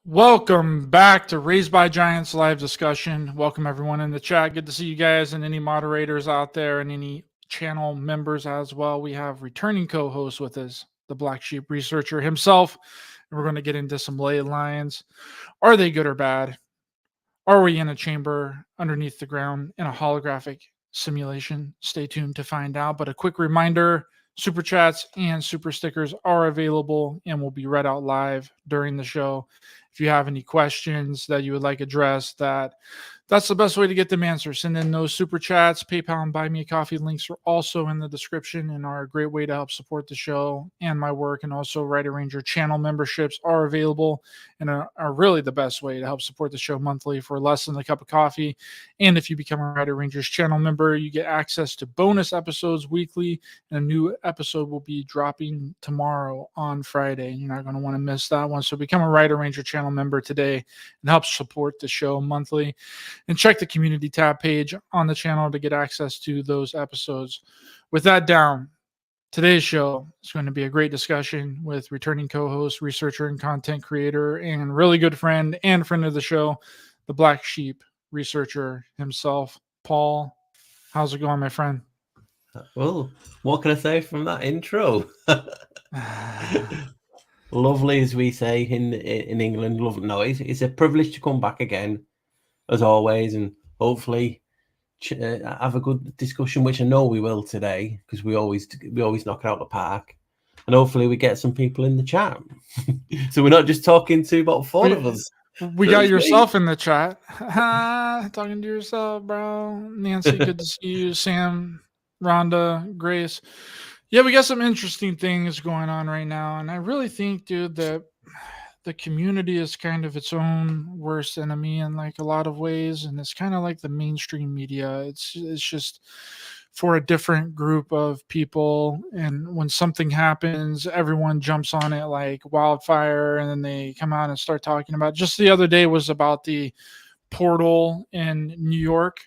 Welcome back to Raised by Giants live discussion. Welcome everyone in the chat. Good to see you guys and any moderators out there and any channel members as well. We have returning co-host with us, the Black Sheep Researcher himself. And we're going to get into some Leylines. Are they good or bad? Are we in a chamber underneath the ground in a holographic simulation? Stay tuned to find out. But a quick reminder, super chats and super stickers are available and will be read out live during the show. If you have any questions that you would like addressed, that's the best way to get them answered. Send in those super chats. PayPal and Buy Me a Coffee links are also in the description and are a great way to help support the show and my work. And also Ryder Ranger channel memberships are available and are really the best way to help support the show monthly for less than a cup of coffee. And if you become a Ryder Rangers channel member, you get access to bonus episodes weekly, and a new episode will be dropping tomorrow on Friday. You're not going to want to miss that one. So become a Ryder Ranger channel member today and help support the show monthly. And check the community tab page on the channel to get access to those episodes. With that down, today's show is going to be a great discussion with returning co-host, researcher, and content creator, and really good friend and friend of the show, the Black Sheep Researcher himself, Paul. How's it going, my friend? Well, what can I say from that intro? Lovely, as we say in England. Lovely. No, it's a privilege to come back again, as always, and hopefully have a good discussion, which I know we will today, because we always knock it out of the park, and hopefully we get some people in the chat, so we're not just talking to about four of us. We got yourself in the chat. Talking to yourself, bro. Nancy, good to see you. Sam, Rhonda, Grace. Yeah, we got some interesting things going on right now, and I really think, dude, that the community is kind of its own worst enemy in like a lot of ways, and it's kind of like the mainstream media. It's just for a different group of people, and when something happens, everyone jumps on it like wildfire, and then they come out and start talking about it. Just the other day was about the portal in New York.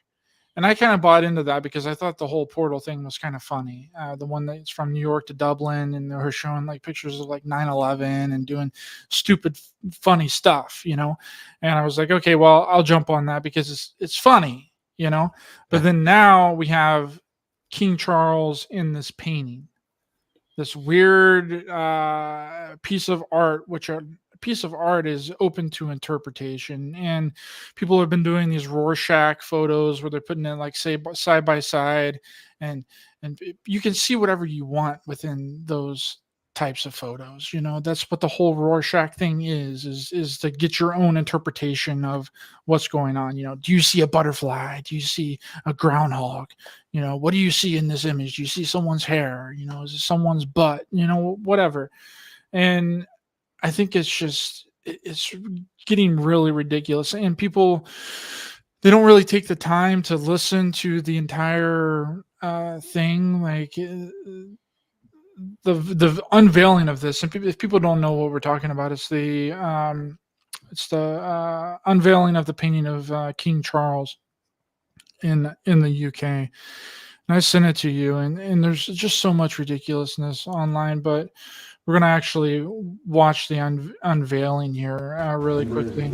And I kind of bought into that because I thought the whole portal thing was kind of funny. The one that's from New York to Dublin, and they're showing like pictures of like 9/11 and doing stupid, funny stuff, you know. And I was like, okay, well, I'll jump on that because it's funny, you know. But then now we have King Charles in this painting, this weird piece of art, which a piece of art is open to interpretation, and people have been doing these Rorschach photos where they're putting it like say side by side, and you can see whatever you want within those types of photos. You know, that's what the whole Rorschach thing is to get your own interpretation of what's going on. You know, do you see a butterfly? Do you see a groundhog? You know, what do you see in this image? Do you see someone's hair? You know, is it someone's butt? You know, whatever. And I think it's getting really ridiculous, and people, they don't really take the time to listen to the entire thing. Like the unveiling of this, and if people don't know what we're talking about, it's the unveiling of the painting of King Charles in the UK. And I sent it to you, and there's just so much ridiculousness online, but we're going to actually watch the unveiling here really quickly.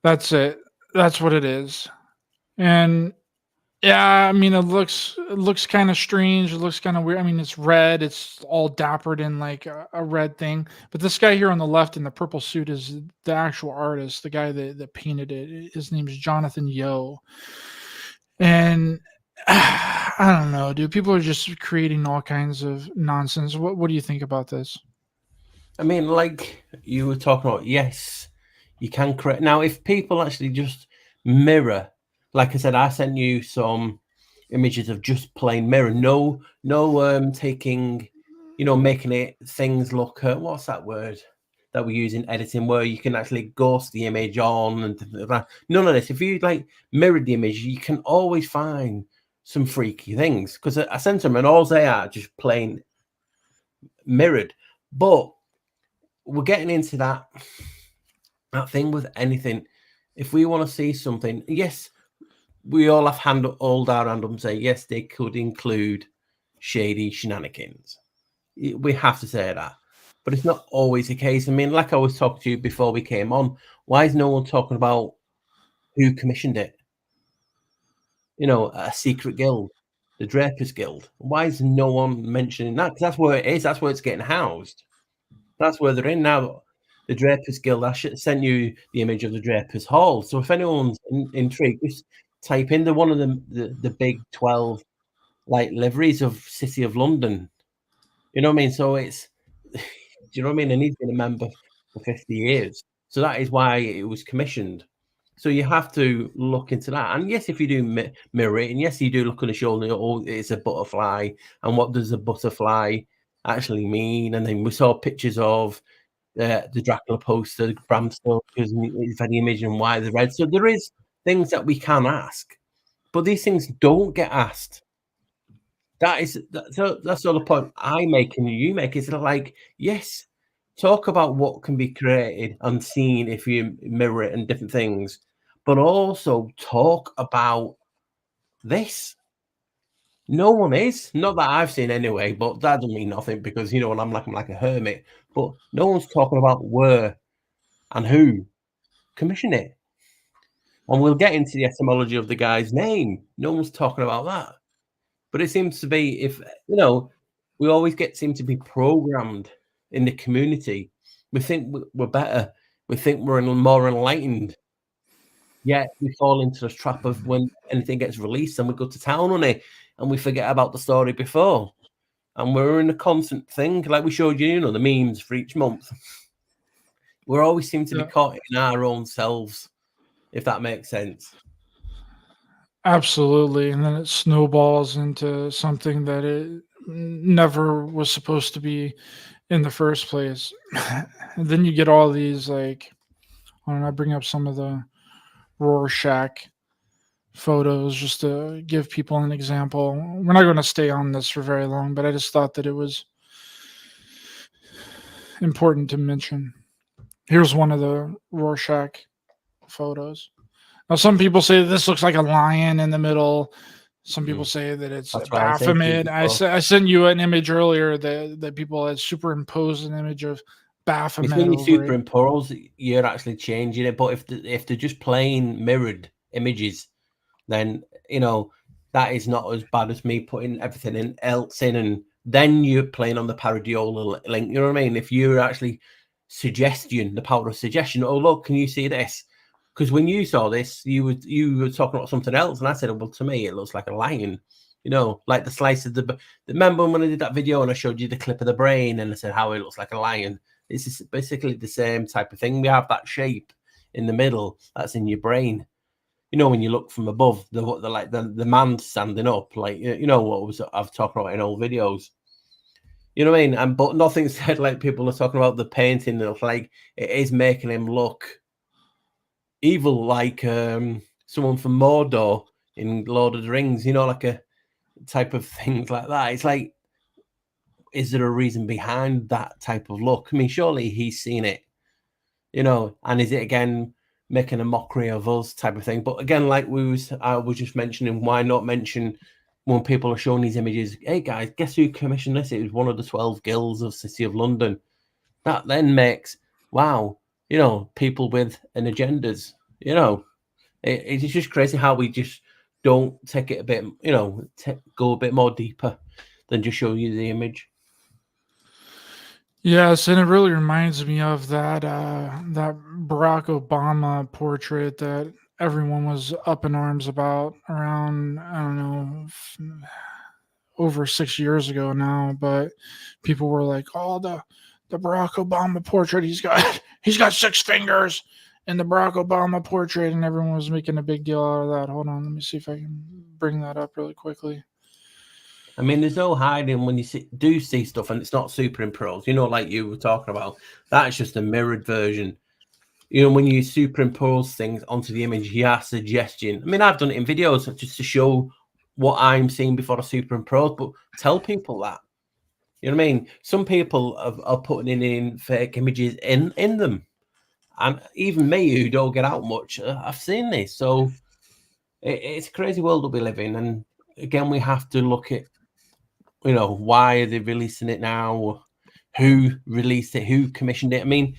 That's it. That's what it is. And yeah, I mean, it looks kind of strange. It looks kind of weird. I mean, it's red. It's all dappered in like a red thing. But this guy here on the left in the purple suit is the actual artist, the guy that painted it. His name is Jonathan Yo. And I don't know, dude. People are just creating all kinds of nonsense. What do you think about this? I mean, like you were talking about, yes, you can create. Now, if people actually just mirror, like I said, I sent you some images of just plain mirror, no taking, you know, making it things look, what's that word that we use in editing, where you can actually ghost the image on and none of this. If you like mirrored the image, you can always find some freaky things, because I sent them and all they are just plain mirrored. But we're getting into that thing with anything. If we want to see something, yes, we all have hold our hand up and say, yes, they could include shady shenanigans. We have to say that. but it's not always the case. I mean, like I was talking to you before we came on, why is no one talking about who commissioned it? You know, a secret guild, the Drapers Guild. Why is no one mentioning that? Because that's where it is. That's where it's getting housed. That's where they're in now. The Drapers Guild. I should send you the image of the Drapers Hall. So if anyone's intrigued, just type in one of the big 12 like liveries of City of London. You know what I mean? So it's, do you know what I mean? And he's been a member for 50 years. So that is why it was commissioned. So you have to look into that. And yes, if you do mirror it, and yes, you do look on the shoulder, oh, it's a butterfly. And what does a butterfly actually mean? And then we saw pictures of the Dracula poster, Bram Stoker's very image and why they're red. So there is things that we can ask, but these things don't get asked. That's all the point I make and you make. Is like, yes, talk about what can be created and seen if you mirror it and different things, but also talk about this. No one is, not that I've seen anyway, but that doesn't mean nothing because you know, and I'm like a hermit. But no one's talking about where and who commissioned it. And we'll get into the etymology of the guy's name. No one's talking about that. But it seems to be, if you know, we always seem to be programmed in the community. We think we're better. We think we're more enlightened. Yet we fall into the trap of when anything gets released and we go to town on it and we forget about the story before. And we're in a constant thing, like we showed you, you know, the memes for each month. We always seem to be caught in our own selves, if that makes sense. Absolutely. And then it snowballs into something that it never was supposed to be in the first place. And then you get all these, like, I don't know, I bring up some of the Rorschach photos just to give people an example. We're not going to stay on this for very long, but I just thought that it was important to mention. Here's one of the Rorschach photos. Now, some people say this looks like a lion in the middle. Some people say that it's a Baphomet. I sent you an image earlier that people had superimposed an image of Baphomet. When you superimpose, you're actually changing it. But if they're just plain mirrored images, then you know that is not as bad as me putting everything else in, and then you're playing on the pareidolia link. You know what I mean? If you're actually suggestion, the power of suggestion. Oh look, can you see this? Because when you saw this, you were talking about something else, and I said, well, to me, it looks like a lion. You know, like the slice of the. Remember when I did that video and I showed you the clip of the brain, and I said how it looks like a lion. This is basically the same type of thing. We have that shape in the middle that's in your brain. You know, when you look from above, the man standing up, like you know what I've talked about in old videos. You know what I mean? And but nothing said like people are talking about the painting. That like it is making him look evil, like someone from Mordor in Lord of the Rings. You know, like a type of things like that. It's like, is there a reason behind that type of look? I mean, surely he's seen it. You know, and is it again making a mockery of us type of thing? But again, like I was just mentioning, why not mention when people are showing these images? Hey guys, guess who commissioned this? It was one of the 12 guilds of City of London. That then makes you know, people with an agendas. You know, it's just crazy how we just don't take it a bit. You know, go a bit more deeper than just show you the image. Yes, and it really reminds me of that Barack Obama portrait that everyone was up in arms about around, I don't know, over 6 years ago now. But people were like, "Oh, the Barack Obama portrait, he's got he's got 6 fingers in the Barack Obama portrait," and everyone was making a big deal out of that. Hold on, let me see if I can bring that up really quickly. I mean, there's no hiding when you do see stuff and it's not superimposed, you know, like you were talking about. That's just a mirrored version. You know, when you superimpose things onto the image, you are suggesting. I mean, I've done it in videos just to show what I'm seeing before I superimpose, but tell people that. You know what I mean? Some people are putting in fake images in them. And even me, who don't get out much, I've seen this. So it's a crazy world that we live in. And again, we have to look at, you know, why are they releasing it now? who released it, who commissioned it. I mean,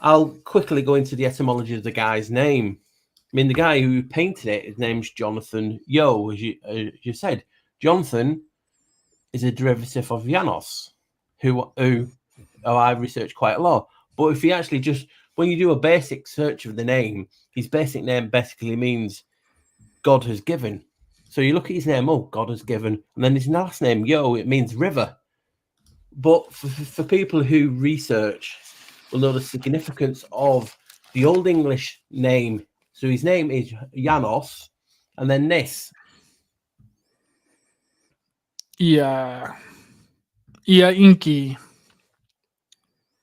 I'll quickly go into the etymology of the guy's name. I mean, the guy who painted it, his name's Jonathan Yeo, as you said. Jonathan is a derivative of Janos, who I researched quite a lot. But if you actually just, when you do a basic search of the name, his basic name basically means God has given. So you look at his name, oh, God has given. And then his last name, Yo, it means river. But for people who research, will know the significance of the Old English name. So his name is Janos, and then this. Yeah. Yeah, Inky.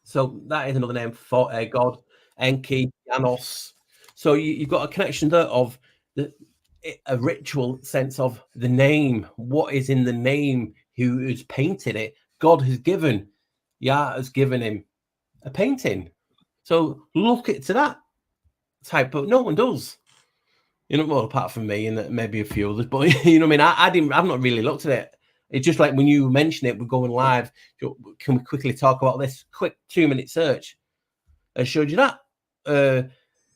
So that is another name for God, Enki, Janos. So you've got a connection there of a ritual sense of the name. What is in the name? Who has painted it? God has given. Yah has given him a painting. So look at to that type, but no one does. You know, well, apart from me and maybe a few others, but you know what I mean? I've not really looked at it. It's just like when you mention it, we're going live. Can we quickly talk about this? Quick 2-minute search. I showed you that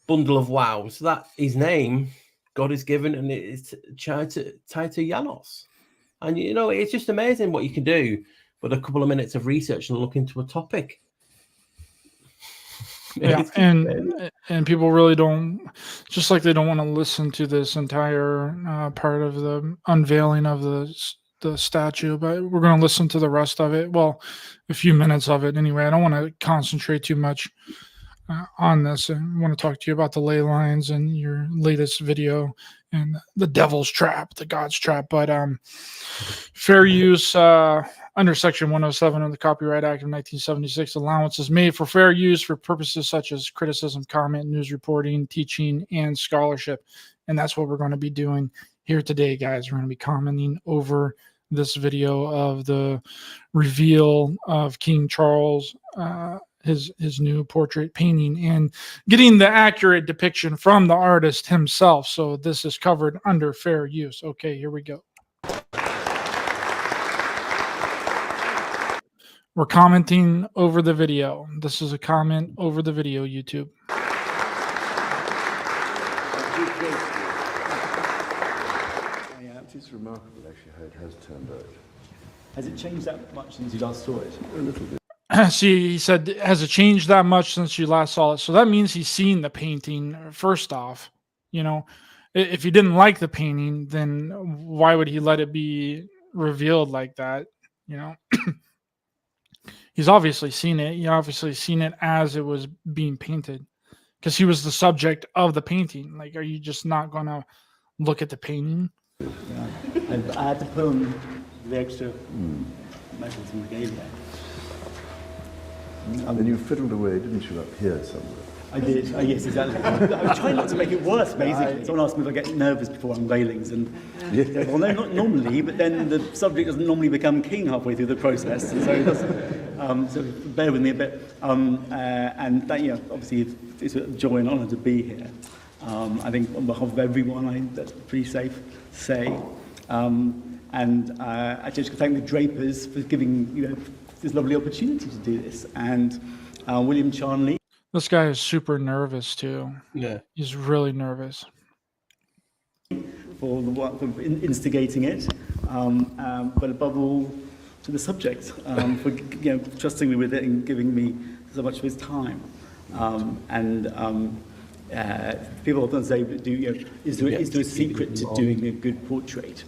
bundle of wow. So that his name, God is given, and it's tied to Janos. And you know, it's just amazing what you can do with a couple of minutes of research and look into a topic. Yeah, and people really don't, just like they don't want to listen to this entire part of the unveiling of the statue, but we're going to listen to the rest of it. Well, a few minutes of it anyway. I don't want to concentrate too much on this. I want to talk to you about the Leylines and your latest video and the devil's trap, the God's trap. But fair use under Section 107 of the Copyright Act of 1976, allowance is made for fair use for purposes such as criticism, comment, news reporting, teaching, and scholarship. And that's what we're going to be doing here today, guys. We're going to be commenting over this video of the reveal of King Charles, his new portrait painting, and getting the accurate depiction from the artist himself. So this is covered under fair use. Okay, here we go. We're commenting over the video. This is a comment over the video, YouTube. It's remarkable, actually, how it has turned out. Has it changed that much since you last saw it? A little bit. See, he said, has it changed that much since you last saw it? So that means he's seen the painting first off. You know, if he didn't like the painting, then why would he let it be revealed like that? You know, he's obviously seen it. He obviously seen it as it was being painted because he was the subject of the painting. Like, are you just not going to look at the painting? Yeah. I had to put on the extra measures and regalia. And then you fiddled away, didn't you, up here somewhere? I did. Yes, exactly. I was trying not to make it worse, basically. Someone asked me if I get nervous before unveilings, and well, no, not normally. But then the subject doesn't normally become king halfway through the process, and so it doesn't. So bear with me a bit. And that, you know, obviously, it's a joy and honour to be here. I think on behalf of everyone, that's pretty safe to say. And I just thank the Drapers for giving, you know, this lovely opportunity to do this, and William Charnley. This guy is super nervous too. Yeah, he's really nervous for instigating it, but above all to the subject for trusting me with it and giving me so much of his time. People often say, is there a secret to doing a good portrait?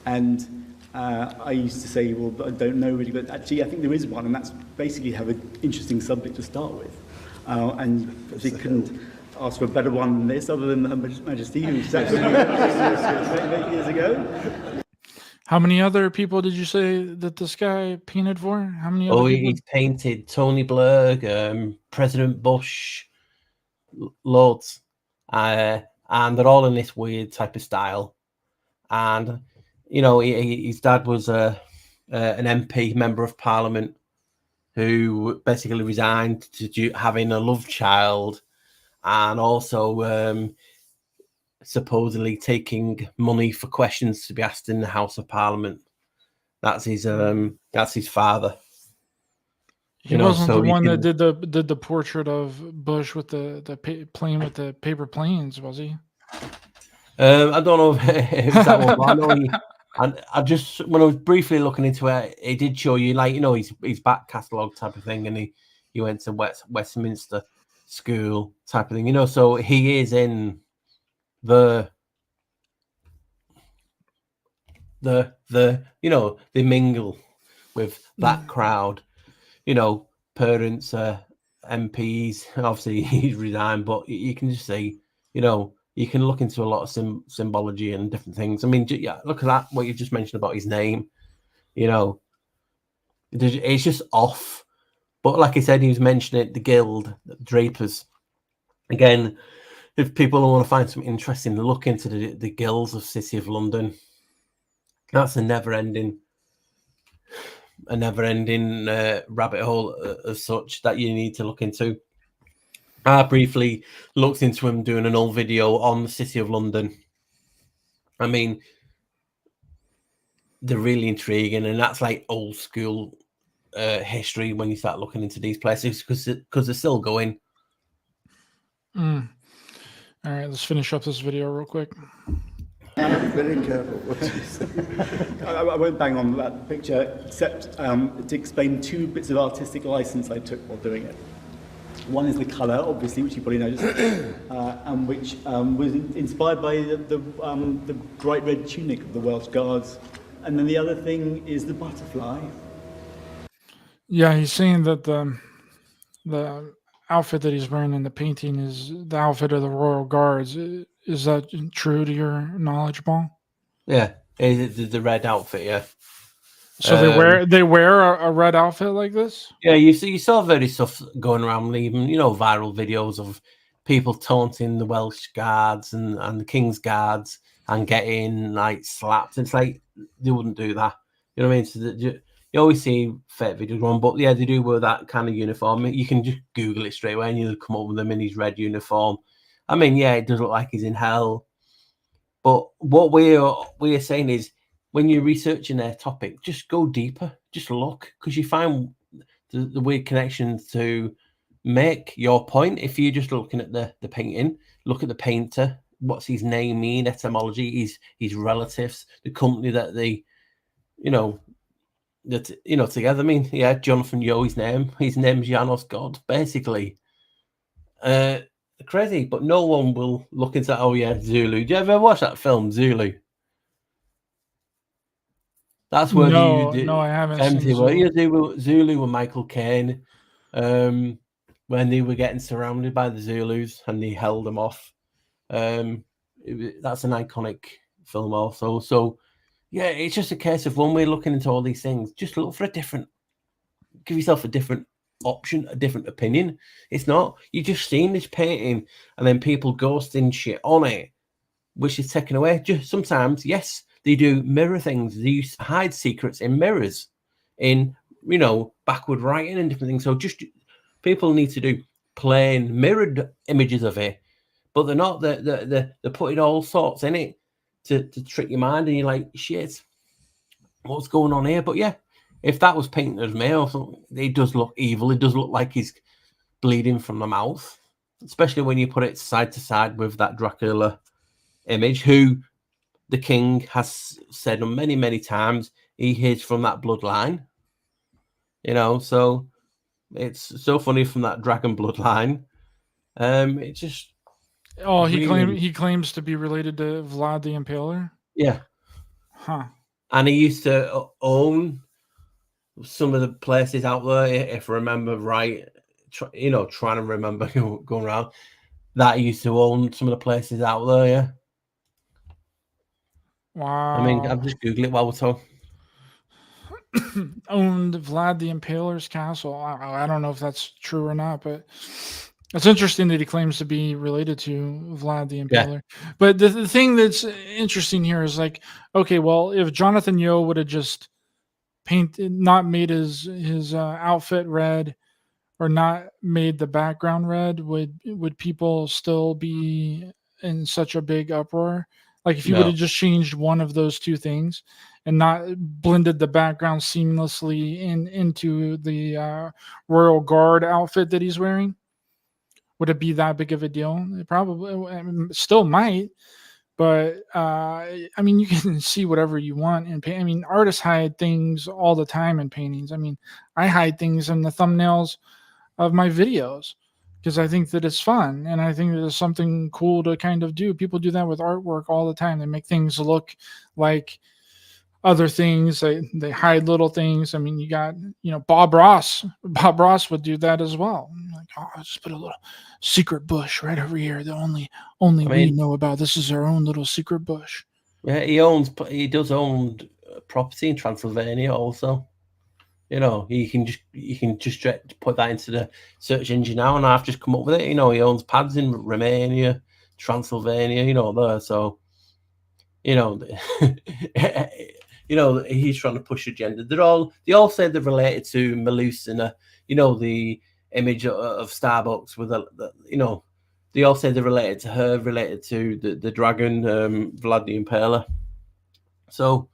And I used to say, well, I don't know really, but actually I think there is one, and that's basically have an interesting subject to start with. And they couldn't ask for a better one than this, other than Her Majesty, who said years ago. How many other people did you say that this guy painted for? How many other people? He's painted Tony Blair, President Bush, loads. And they're all in this weird type of style. And, you know, his dad was an MP, Member of Parliament, who basically resigned to having a love child, and also supposedly taking money for questions to be asked in the House of Parliament. That's his father. He wasn't the one that did the portrait of Bush with the plane with the paper planes, was he? I don't know if it was that one, but I know and I just, when I was briefly looking into it, it did show you, like, his back catalogue type of thing, and he went to Westminster School type of thing, so he is in the they mingle with that crowd, parents, MPs. Obviously he's resigned, but you can just see, you can look into a lot of symbology and different things. I mean, yeah, look at that, what you just mentioned about his name, it's just off. But like I said, he was mentioning the guild, the drapers. Again, if people want to find something interesting, look into the guilds of City of London. That's a never-ending rabbit hole as such that you need to look into. I briefly looked into him doing an old video on the City of London. I mean, they're really intriguing, and that's like old school history when you start looking into these places, because they're still going. All right, let's finish up this video real quick. Very careful what you say. I won't bang on that picture, except to explain two bits of artistic license I took while doing it. One is the colour, obviously, which you probably noticed, and which was inspired by the bright red tunic of the Welsh Guards. And then the other thing is the butterfly. Yeah, he's saying that the outfit that he's wearing in the painting is the outfit of the Royal Guards. Is that true to your knowledge, Paul? Yeah, the red outfit, yeah. So they wear a red outfit like this? Yeah, you saw various stuff going around, even viral videos of people taunting the Welsh Guards and the King's Guards and getting like slapped. It's like they wouldn't do that. You know what I mean? So you always see fake videos going, but yeah, they do wear that kind of uniform. You can just Google it straight away and you'll come up with them in his red uniform. I mean, yeah, it does look like he's in hell. But what we're saying is, when you're researching their topic, just go deeper, just look, because you find the weird connections to make your point. If you're just looking at the painting, look at the painter. What's his name mean? Etymology, his relatives, the company that they, together. I mean, yeah, Jonathan Yeo, his name's Janos God, basically. Crazy, but no one will look into that. Oh yeah, Zulu. Do you ever watch that film, Zulu? That's where no, I haven't seen Zulu with Michael Caine, when they were getting surrounded by the Zulus and they held them off. That's an iconic film also. So yeah, it's just a case of when we're looking into all these things, just look for give yourself a different option, a different opinion. It's not, you just seen this painting and then people ghosting shit on it, which is taken away. Just sometimes, yes, they do mirror things. They used to hide secrets in mirrors, in backward writing and different things. So just people need to do plain mirrored images of it, but they're not. They're putting all sorts in it to trick your mind, and you're like, shit, what's going on here? But yeah, if that was painted as male, it does look evil. It does look like he's bleeding from the mouth, especially when you put it side to side with that Dracula image, who the king has said many, many times he is from that bloodline. So it's so funny, from that dragon bloodline. It just he claims to be related to Vlad the Impaler. Yeah, and he used to own some of the places out there, if I remember right. Trying to remember going around that, he used to own some of the places out there. Yeah. Wow. I mean, I'm just Googling it while we're talking. Owned Vlad the Impaler's castle. I don't know if that's true or not, but it's interesting that he claims to be related to Vlad the Impaler. Yeah. But the thing that's interesting here is like, okay, well, if Jonathan Yeo would have just not made his outfit red, or not made the background red, would people still be in such a big uproar? Like if you would have just changed one of those two things, and not blended the background seamlessly into the Royal Guard outfit that he's wearing, would it be that big of a deal? It probably, I mean, still might, but I mean, you can see whatever you want in paint. I mean, artists hide things all the time in paintings. I mean, I hide things in the thumbnails of my videos because I think that it's fun, and I think that it's something cool to kind of do. People do that with artwork all the time. They make things look like other things. They hide little things. I mean, you got, you know, Bob Ross. Bob Ross would do that as well. Like, oh, I'll just put a little secret bush right over here that only we know about. This is our own little secret bush. Yeah, he does own property in Transylvania also. You know, you can just put that into the search engine now, and I've just come up with it. You know, he owns pads in Romania, Transylvania. You know, there. So, you know, you know, he's trying to push agenda. They all say they're related to Melusina. You know, the image of Starbucks with you know, they all say they're related to her, related to the dragon, Vlad the Impaler. So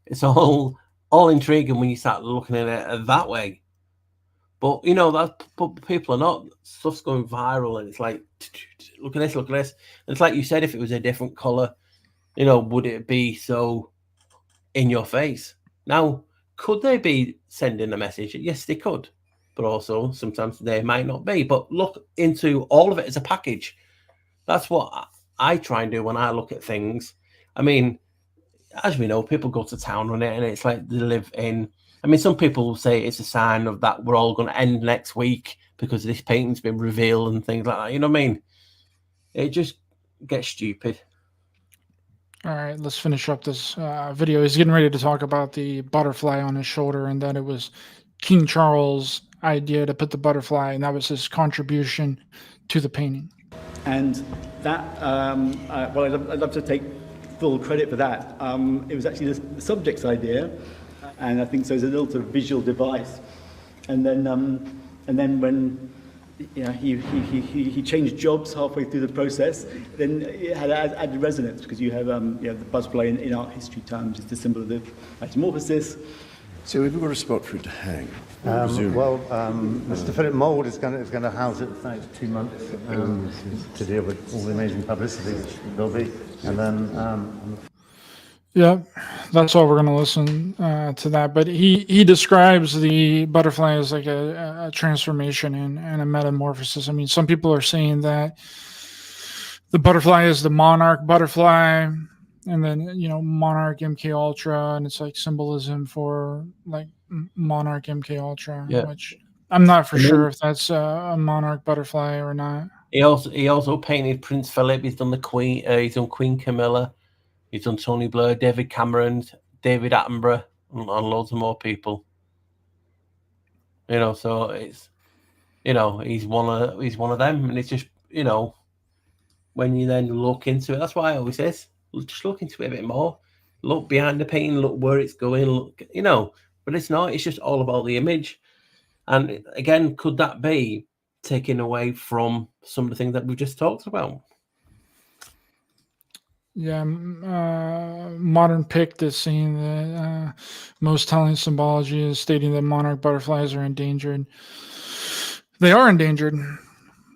it's all intriguing when you start looking at it that way. But you know, but people are not. Stuff's going viral, and it's like, look at this, look at this. And it's like you said, if it was a different color, you know, would it be so in your face? Now, could they be sending a message? Yes, they could. But also sometimes they might not be. But look into all of it as a package. That's what I try and do when I look at things. I mean, as we know, people go to town on it, and it's like they live in. I mean, some people say it's a sign of that we're all going to end next week because this painting's been revealed and things like that. You know what I mean? It just gets stupid. All right, let's finish up this video. He's getting ready to talk about the butterfly on his shoulder, and that it was King Charles' idea to put the butterfly, and that was his contribution to the painting. And that, well, I'd love to take full credit for that. It was actually the subject's idea, and I think so. It's a little sort of visual device, and then when, you know, he changed jobs halfway through the process, then it had added resonance, because you have the butterfly in art history terms is the symbol of the metamorphosis. So we've got a spot for it to hang. Mr. Philip Mould is going to house it for the next 2 months to deal with all the amazing publicity there'll be, and then. Yeah, that's all we're going to listen to that. But he describes the butterfly as like a transformation and a metamorphosis. I mean, some people are saying that the butterfly is the monarch butterfly, and then, you know, Monarch MK Ultra, and it's like symbolism for like Monarch MK Ultra, which I'm not for sure if that's a monarch butterfly or not. He also painted Prince Philip. He's done the Queen. He's done Queen Camilla. He's done Tony Blair, David Cameron, David Attenborough, and loads of more people. You know, so it's, you know, he's one of them, and it's just, you know, when you then look into it, that's why I always say, just look into it a bit more. Look behind the painting, look where it's going, look, you know. But it's not. It's just all about the image. And again, could that be taken away from some of the things that we've just talked about? Yeah, Modern Pict is saying that most telling symbology is stating that monarch butterflies are endangered. They are endangered.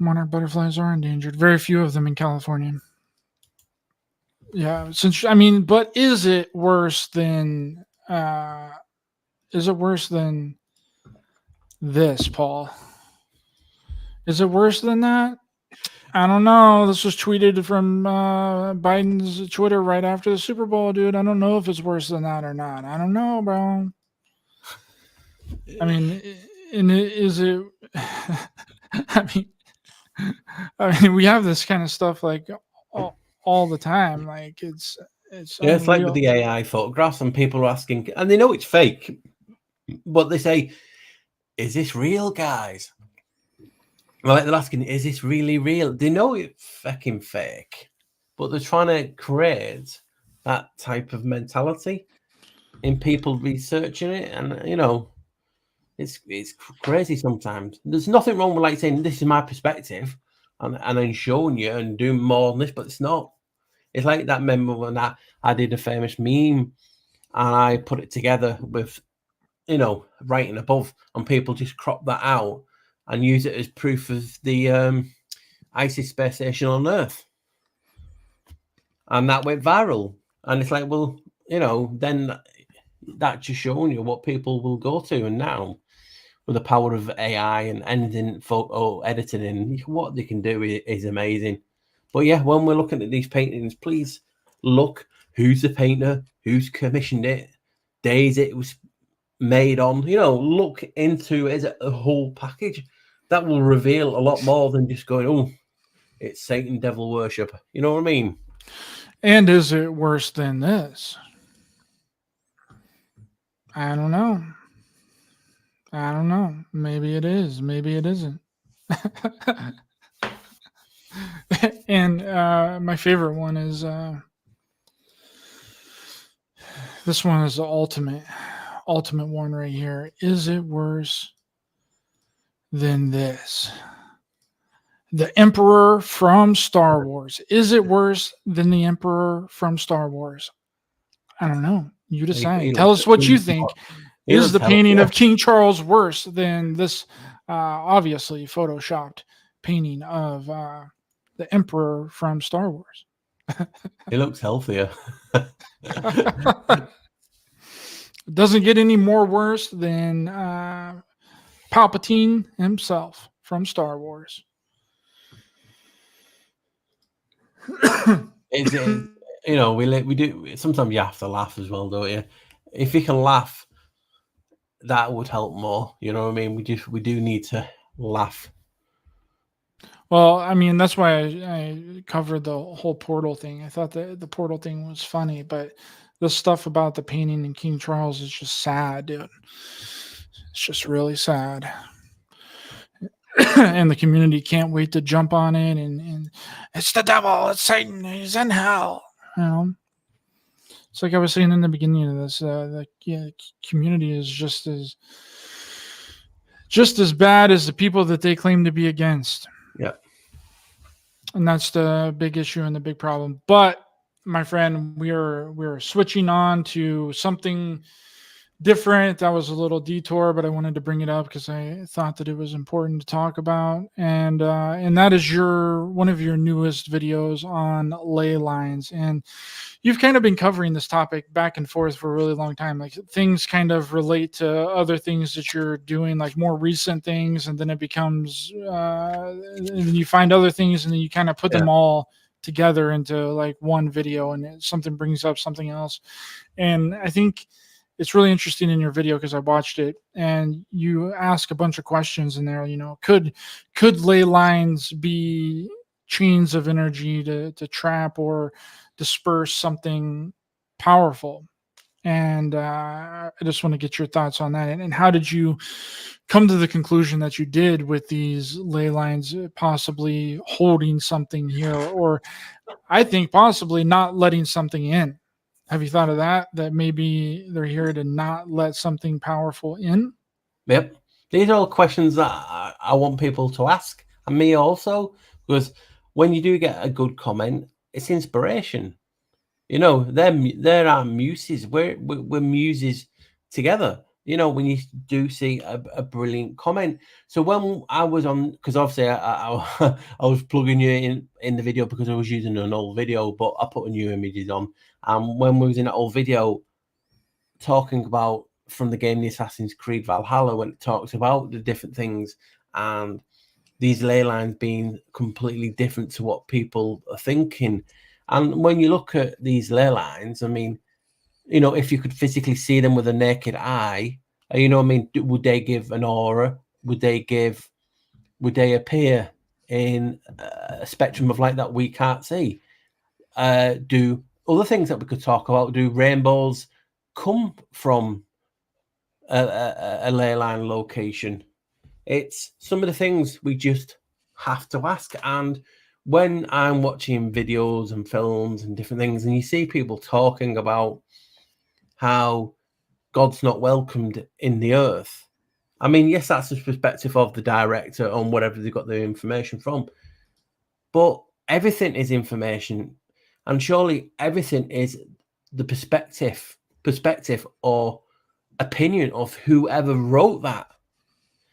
Monarch butterflies are endangered. Very few of them in California. Yeah, but is it worse than this, Paul? Is it worse than that? I don't know. This was tweeted from Biden's Twitter right after the Super Bowl, dude. I don't know if it's worse than that or not. I don't know, bro. I mean, is it? I mean, we have this kind of stuff like all the time. Like it's it's like with the AI photographs, and people are asking, and they know it's fake, but they say, "Is this real, guys?" Well, like they're asking, is this really real? They know it's fucking fake, but they're trying to create that type of mentality in people researching it. And, you know, it's crazy sometimes. There's nothing wrong with like saying, this is my perspective, and then showing you and doing more than this, but it's not. It's like that meme when I did a famous meme, and I put it together with, you know, writing above, and people just crop that out and use it as proof of the ISIS space station on Earth. And that went viral. And it's like, well, you know, then that's just showing you what people will go to. And now, with the power of AI and anything photo editing in, what they can do is amazing. But yeah, when we're looking at these paintings, please look who's the painter, who's commissioned it, days it was made on. You know, look into it as a whole package. That will reveal a lot more than just going, oh, it's Satan, devil worship. You know what I mean? And is it worse than this? I don't know. I don't know. Maybe it is. Maybe it isn't. And my favorite one is this one is the ultimate one right here. Is it worse than this? The Emperor from Star Wars. Is it worse than the Emperor from Star Wars? I don't know. You decide. Tell us what you think. Is the painting of King Charles worse than this obviously photoshopped painting of the Emperor from Star Wars? He looks healthier. It doesn't get any more worse than Palpatine himself from Star Wars. Is it, you know, we do sometimes you have to laugh as well, don't you? If you can laugh, that would help more. You know what I mean? We do need to laugh. Well, I mean, that's why I covered the whole portal thing. I thought the portal thing was funny, but the stuff about the painting in King Charles is just sad, dude. It's just really sad. And the community can't wait to jump on it, and it's the devil, it's Satan, he's in hell. You know, it's like I was saying in the beginning of this. The community is just as bad as the people that they claim to be against. Yeah, and that's the big issue and the big problem. But my friend, we're switching on to something different. That was a little detour, but I wanted to bring it up because I thought that it was important to talk about. And that is one of your newest videos on Leylines. And you've kind of been covering this topic back and forth for a really long time. Like, things kind of relate to other things that you're doing, like more recent things, and then it becomes and then you find other things, and then you kind of put them all together into like one video, and something brings up something else. And I think it's really interesting in your video, because I watched it, and you ask a bunch of questions in there. You know, could ley lines be chains of energy to trap or disperse something powerful? And I just want to get your thoughts on that. And how did you come to the conclusion that you did with these ley lines possibly holding something here, or I think possibly not letting something in? Have you thought of that maybe they're here to not let something powerful in? Yep. These are all questions that I want people to ask, and me also, because when you do get a good comment, it's inspiration. You know, they're our muses. We're muses together. You know, when you do see a brilliant comment. So when I was on, because obviously I was plugging you in the video because I was using an old video, but I put new images on. And when we was in that old video talking about from the game The Assassin's Creed Valhalla, when it talks about the different things and these ley lines being completely different to what people are thinking. And when you look at these ley lines, I mean, you know, if you could physically see them with a naked eye, you know what I mean, would they give an aura? Would they appear in a spectrum of light that we can't see? Do other things that we could talk about, do rainbows come from a ley line location? It's some of the things we just have to ask. And when I'm watching videos and films and different things, and you see people talking about how God's not welcomed in the earth, I mean, yes, that's the perspective of the director on whatever they got their information from, but everything is information, and surely everything is the perspective perspective or opinion of whoever wrote that.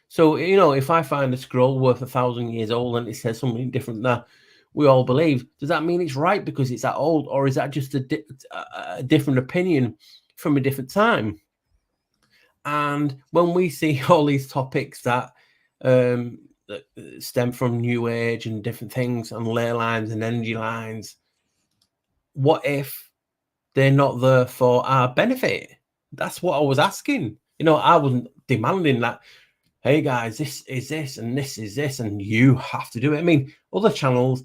So, you know, if I find a scroll worth 1,000 years old and it says something different that we all believe, does that mean it's right because it's that old, or is that just a different opinion from a different time? And when we see all these topics that stem from New Age and different things and ley lines and energy lines, what if they're not there for our benefit? That's what I was asking. You know, I wasn't demanding that, hey guys, this is this and this is this and you have to do it. I mean, other channels,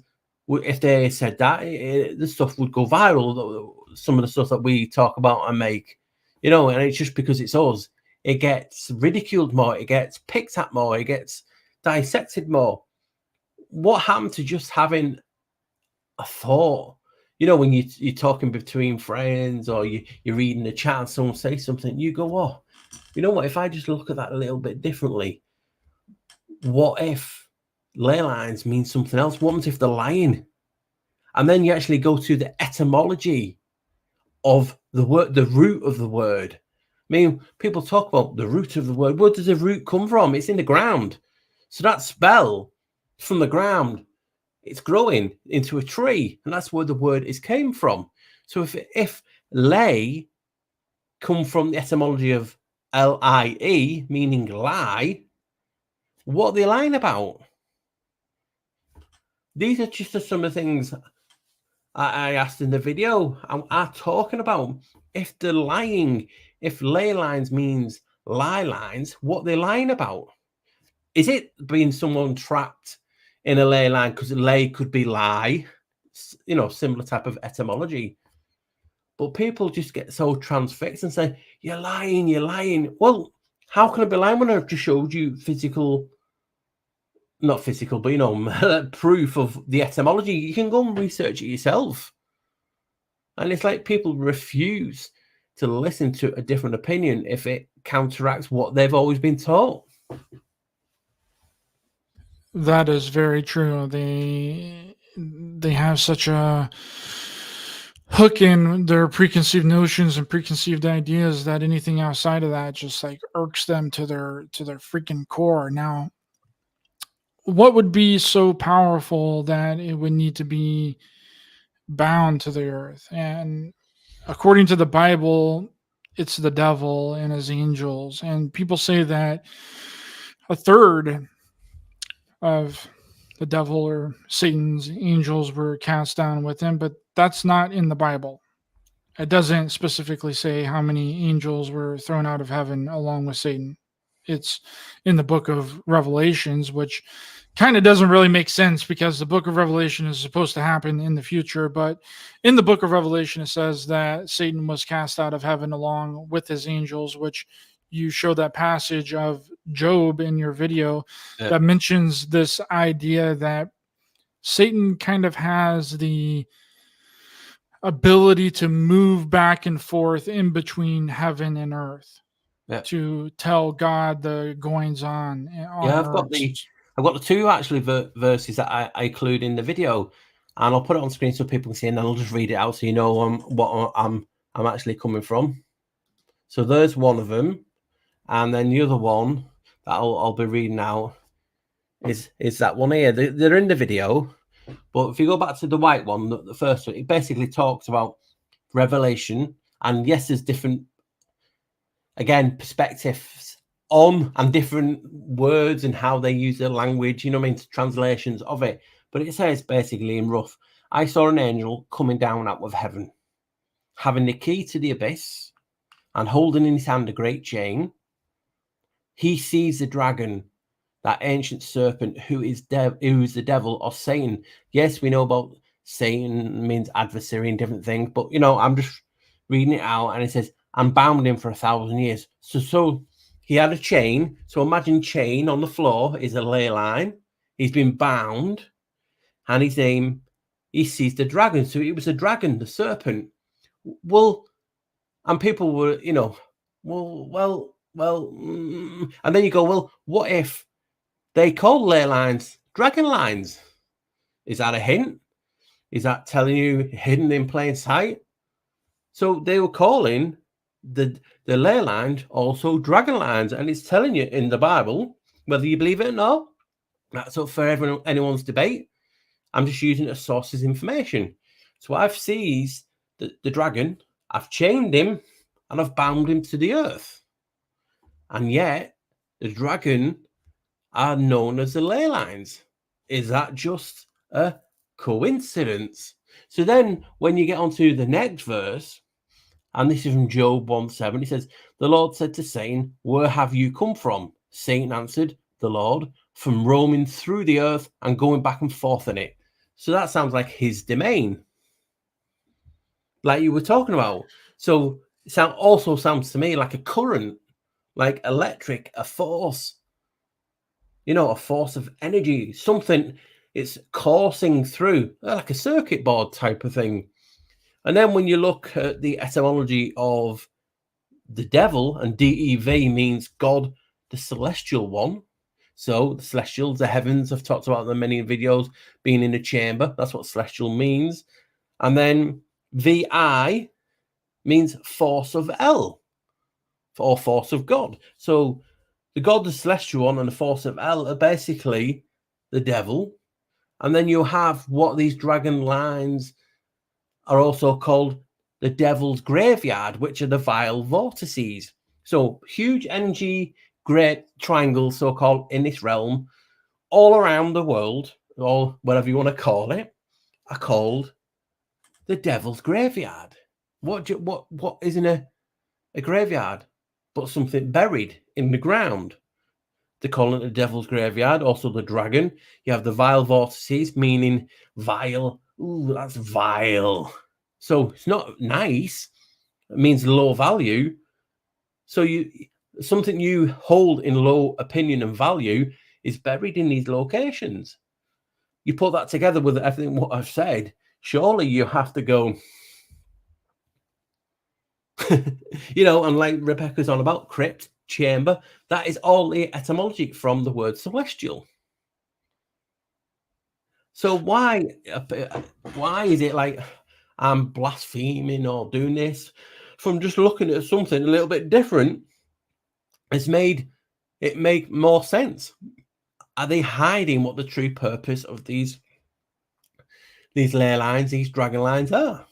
if they said that, the stuff would go viral. Some of the stuff that we talk about and make, you know, and it's just because it's us, it gets ridiculed more, it gets picked at more, it gets dissected more. What happened to just having a thought? You know, when you're talking between friends or you're reading the chat and someone says something, you go, oh, you know what, if I just look at that a little bit differently, what if ley lines mean something else? What if they're lying? And then you actually go to the etymology of the word, the root of the word. I mean, people talk about the root of the word. Where does the root come from? It's in the ground. So that spell from the ground, it's growing into a tree, and that's where the word is came from. So if lay come from the etymology of L-I-E, meaning lie, what are they lying about? These are just some of the things I asked in the video. I'm talking about if they're lying, if ley lines means lie lines, what they're lying about. Is it being someone trapped in a ley line because lay could be lie, you know, similar type of etymology. But people just get so transfixed and say, you're lying, you're lying. Well, how can I be lying when I've just showed you physical, not physical, but, you know, proof of the etymology? You can go and research it yourself. And it's like people refuse to listen to a different opinion if it counteracts what they've always been taught. That is very true. They have such a hook in their preconceived notions and preconceived ideas that anything outside of that just like irks them to their freaking core. Now, what would be so powerful that it would need to be bound to the earth? And according to the Bible, it's the devil and his angels. And people say that a third of the devil or Satan's angels were cast down with him, but that's not in the Bible. It doesn't specifically say how many angels were thrown out of heaven along with Satan. It's in the book of Revelations, which kind of doesn't really make sense because the book of Revelation is supposed to happen in the future. But in the book of Revelation, it says that Satan was cast out of heaven along with his angels, which you show that passage of Job in your video that mentions this idea that Satan kind of has the ability to move back and forth in between heaven and earth to tell God the goings on. I've got the two actually verses that I include in the video, and I'll put it on screen so people can see, and then I'll just read it out so you know what I'm actually coming from. So there's one of them, and then the other one that I'll be reading out is that one here. They're in the video, but if you go back to the white one, the first one, it basically talks about Revelation, and yes, there's different, again, perspectives on and different words and how they use their language, you know what I mean, translations of it. But it says basically in rough, I saw an angel coming down out of heaven, having the key to the abyss and holding in his hand a great chain. He sees the dragon, that ancient serpent who is the devil or Satan. Yes, we know about Satan means adversary and different things, but, you know, I'm just reading it out, and it says, and bound him for 1,000 years. So he had a chain. So imagine chain on the floor is a ley line. He's been bound, and his name, he sees the dragon. So it was a dragon, the serpent. Well, and people were, you know, well, and then you go, well, what if they call ley lines dragon lines? Is that a hint? Is that telling you hidden in plain sight? So they were calling the ley lines also dragon lines, and it's telling you in the Bible, whether you believe it or not. That's up for anyone's debate. I'm just using it as sources information. So I've seized the dragon, I've chained him, and I've bound him to the earth. And yet the dragon are known as the ley lines. Is that just a coincidence? So then when you get onto the next verse, and this is from Job 1:7, it says, the Lord said to Satan, where have you come from? Satan answered the Lord, from roaming through the earth and going back and forth in it. So that sounds like his domain, like you were talking about. So it also sounds to me like a current, like electric, a force, a force of energy, something it's coursing through, like a circuit board type of thing. And then when you look at the etymology of the devil, and DEV means God, the celestial one. So the celestials, the heavens, I've talked about them many videos, being in a chamber. That's what celestial means. And then VI means force of L, or force of God. So the God, the celestial one, and the force of L are basically the devil. And then you have what these dragon lines are also called the devil's graveyard, which are the vile vortices. So huge energy, great triangles, so-called, in this realm, all around the world, or whatever you want to call it, are called the devil's graveyard. What is in a graveyard but something buried in the ground? They call it the devil's graveyard. Also the dragon. You have the vile vortices, meaning vile. Ooh, that's vile. So it's not nice. It means low value. So something you hold in low opinion and value is buried in these locations. You put that together with everything what I've said, surely you have to go, and like Rebecca's on about crypt, chamber, that is all the etymology from the word celestial. So why is it like I'm blaspheming or doing this? From just looking at something a little bit different, it's made it make more sense. Are they hiding what the true purpose of these ley lines, these dragon lines are?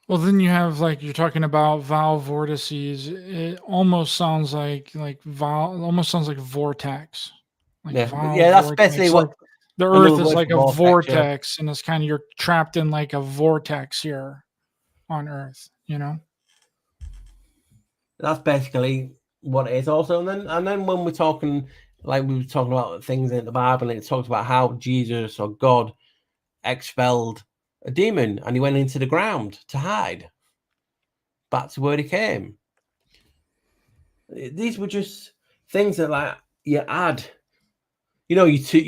Well, then you have, like, you're talking about vile vortices. It almost sounds like vortex. Like that's basically like what the Earth is, like a vortex, and it's kind of, you're trapped in like a vortex here on Earth. That's basically what it is. Also, and then when we're talking, like we were talking about things in the Bible, and it talks about how Jesus or God expelled a demon and he went into the ground to hide. Back to where he came. These were just things that, like, you add. You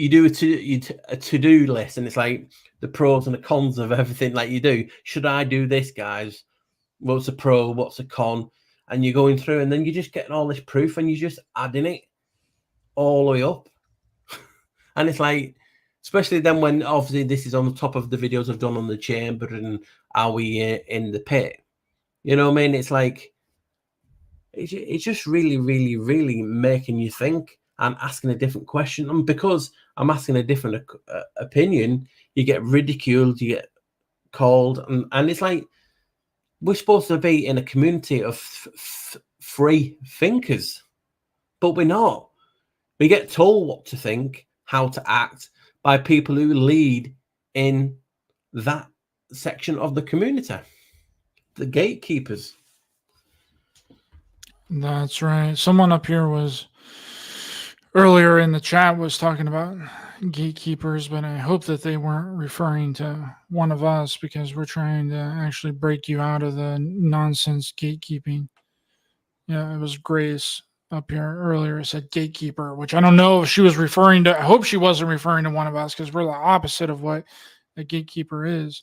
do a to-do list, and it's like the pros and the cons of everything. Like you do, should I do this, guys? What's a pro? What's a con? And you're going through, and then you're just getting all this proof, and you're just adding it all the way up. And it's like, especially then when obviously this is on the top of the videos I've done on the chamber and are we in the pit? You know what I mean? It's like, it's just really, really, really making you think and asking a different question. And because I'm asking a different opinion, you get ridiculed, you get called, and it's like, we're supposed to be in a community of free thinkers, but we're not. We get told what to think, how to act by people who lead in that section of the community, the gatekeepers. That's right. Someone up here was earlier in the chat was talking about gatekeepers, but I hope that they weren't referring to one of us, because we're trying to actually break you out of the nonsense gatekeeping. Yeah, it was Grace up here earlier said gatekeeper, which I don't know if she was referring to. I hope she wasn't referring to one of us, because we're the opposite of what a gatekeeper is.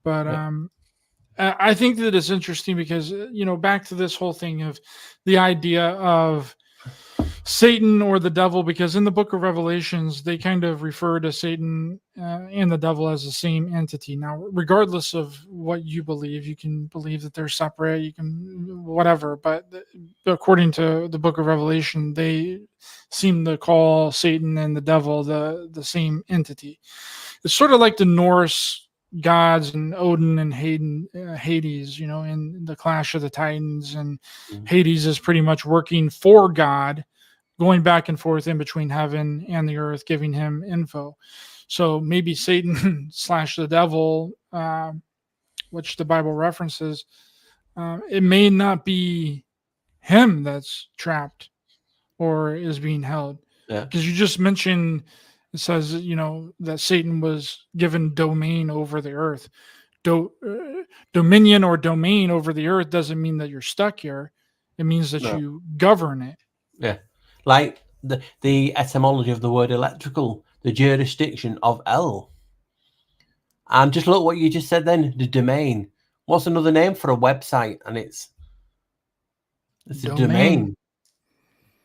But I think that it's interesting because, back to this whole thing of the idea of Satan or the devil, because in the book of Revelations, they kind of refer to Satan and the devil as the same entity. Now, regardless of what you believe, you can believe that they're separate, you can whatever, but according to the book of Revelation, they seem to call Satan and the devil the same entity. It's sort of like the Norse gods and Odin and Hades, in the Clash of the Titans, and Hades is pretty much working for God, going back and forth in between heaven and the earth, giving him info. So maybe Satan / the devil, which the Bible references, it may not be him that's trapped or is being held. Yeah. Because you just mentioned, it says, that Satan was given domain over the earth. Dominion or domain over the earth doesn't mean that you're stuck here. It means that you govern it. Yeah. Like the etymology of the word electrical, the jurisdiction of L. And just look what you just said then, the domain. What's another name for a website? And it's a domain.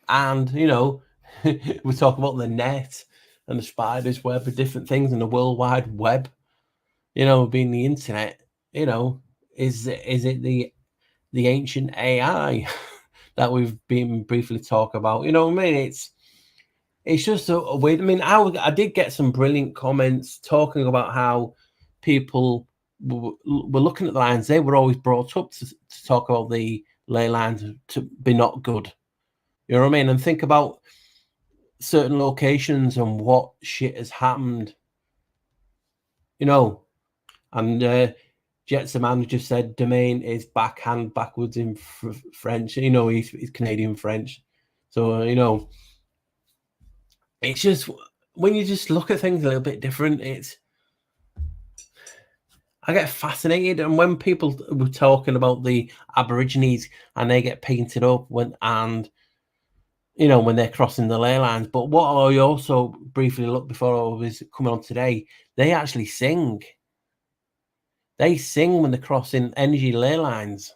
And, we talk about the net and the spider's web of different things and the World Wide Web, being the internet, is it the ancient AI that we've been briefly talk about? You know what I mean? It's just a weird. I mean, I did get some brilliant comments talking about how people were looking at the lines. They were always brought up to talk about the ley lines to be not good. You know what I mean? And think about certain locations and what shit has happened. And Jet's a man who just said domain is backhand backwards in French. He's Canadian French. So, it's just when you just look at things a little bit different, I get fascinated. And when people were talking about the Aborigines and they get painted up when they're crossing the ley lines. But what I also briefly looked before I was coming on today, they actually sing. They sing when they're crossing energy ley lines.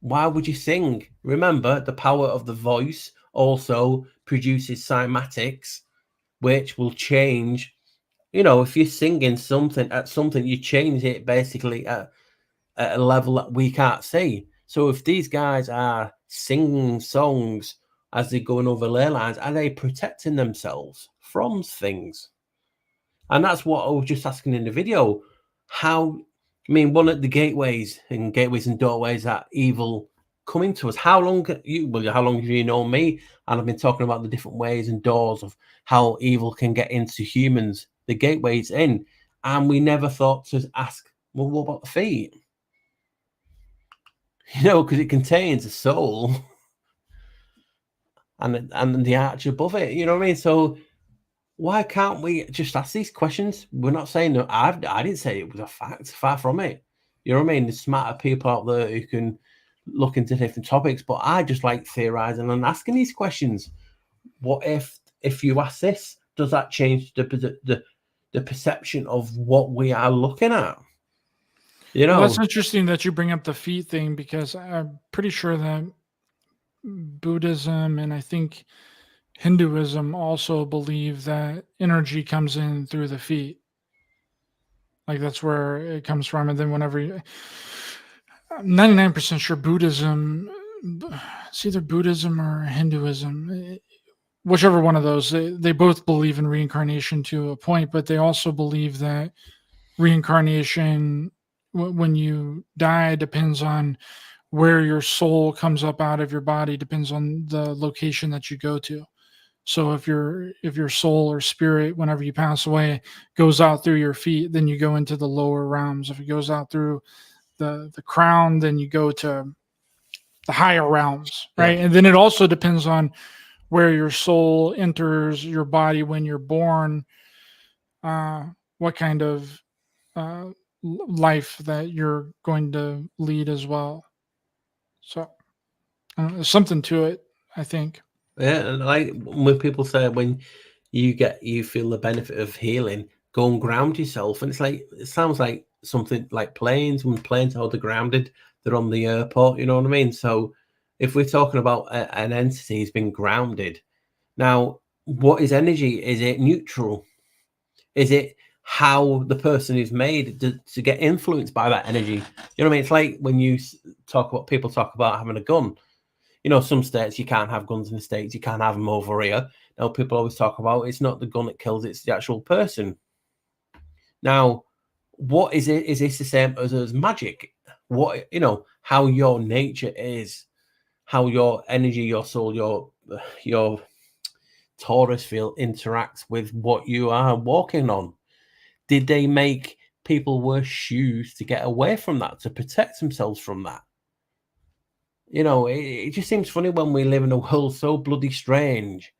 Why would you sing? Remember, the power of the voice also produces cymatics, which will change. If you're singing something at something, you change it basically at a level that we can't see. So if these guys are singing songs as they're going over ley lines, are they protecting themselves from things? And that's what I was just asking in the video. One of the gateways and doorways that evil coming to us. How long have you known me? And I've been talking about the different ways and doors of how evil can get into humans, the gateways in. And we never thought to ask, well, what about the feet? Because it contains a soul and the arch above it. You know what I mean? So why can't we just ask these questions? We're not saying that I didn't say it was a fact. Far from it. You know what I mean? There's smarter people out there who can look into different topics, but I just like theorizing and asking these questions. What if you ask this, does that change the perception of what we are looking at? Well, that's interesting that you bring up the feet thing, because I'm pretty sure that Buddhism and I think Hinduism also believe that energy comes in through the feet. Like that's where it comes from. And then I'm 99% sure Buddhism, it's either Buddhism or Hinduism, whichever one of those, they both believe in reincarnation to a point, but they also believe that reincarnation, when you die, depends on where your soul comes up out of your body, depends on the location that you go to. So if your soul or spirit, whenever you pass away, goes out through your feet, then you go into the lower realms. If it goes out through the crown, then you go to the higher realms, right? Yeah. And then it also depends on where your soul enters your body when you're born, what kind of life that you're going to lead as well. So there's something to it, I think. Yeah, and like when people say when you feel the benefit of healing, go and ground yourself, and it sounds like something like planes. When planes are grounded, they're on the airport. You know what I mean? So if we're talking about an entity has been grounded, now what is energy? Is it neutral? Is it how the person is made to get influenced by that energy? You know what I mean? It's like when you people talk about having a gun. You know, some states you can't have guns in the States, you can't have them over here. Now people always talk about it's not the gun that kills, it's the actual person. Now, what is it? Is this the same as magic? What, you know, how your nature is, how your energy, your soul, your Taurus field interacts with what you are walking on. Did they make people wear shoes to get away from that, to protect themselves from that? You know, it just seems funny when we live in a world so bloody strange,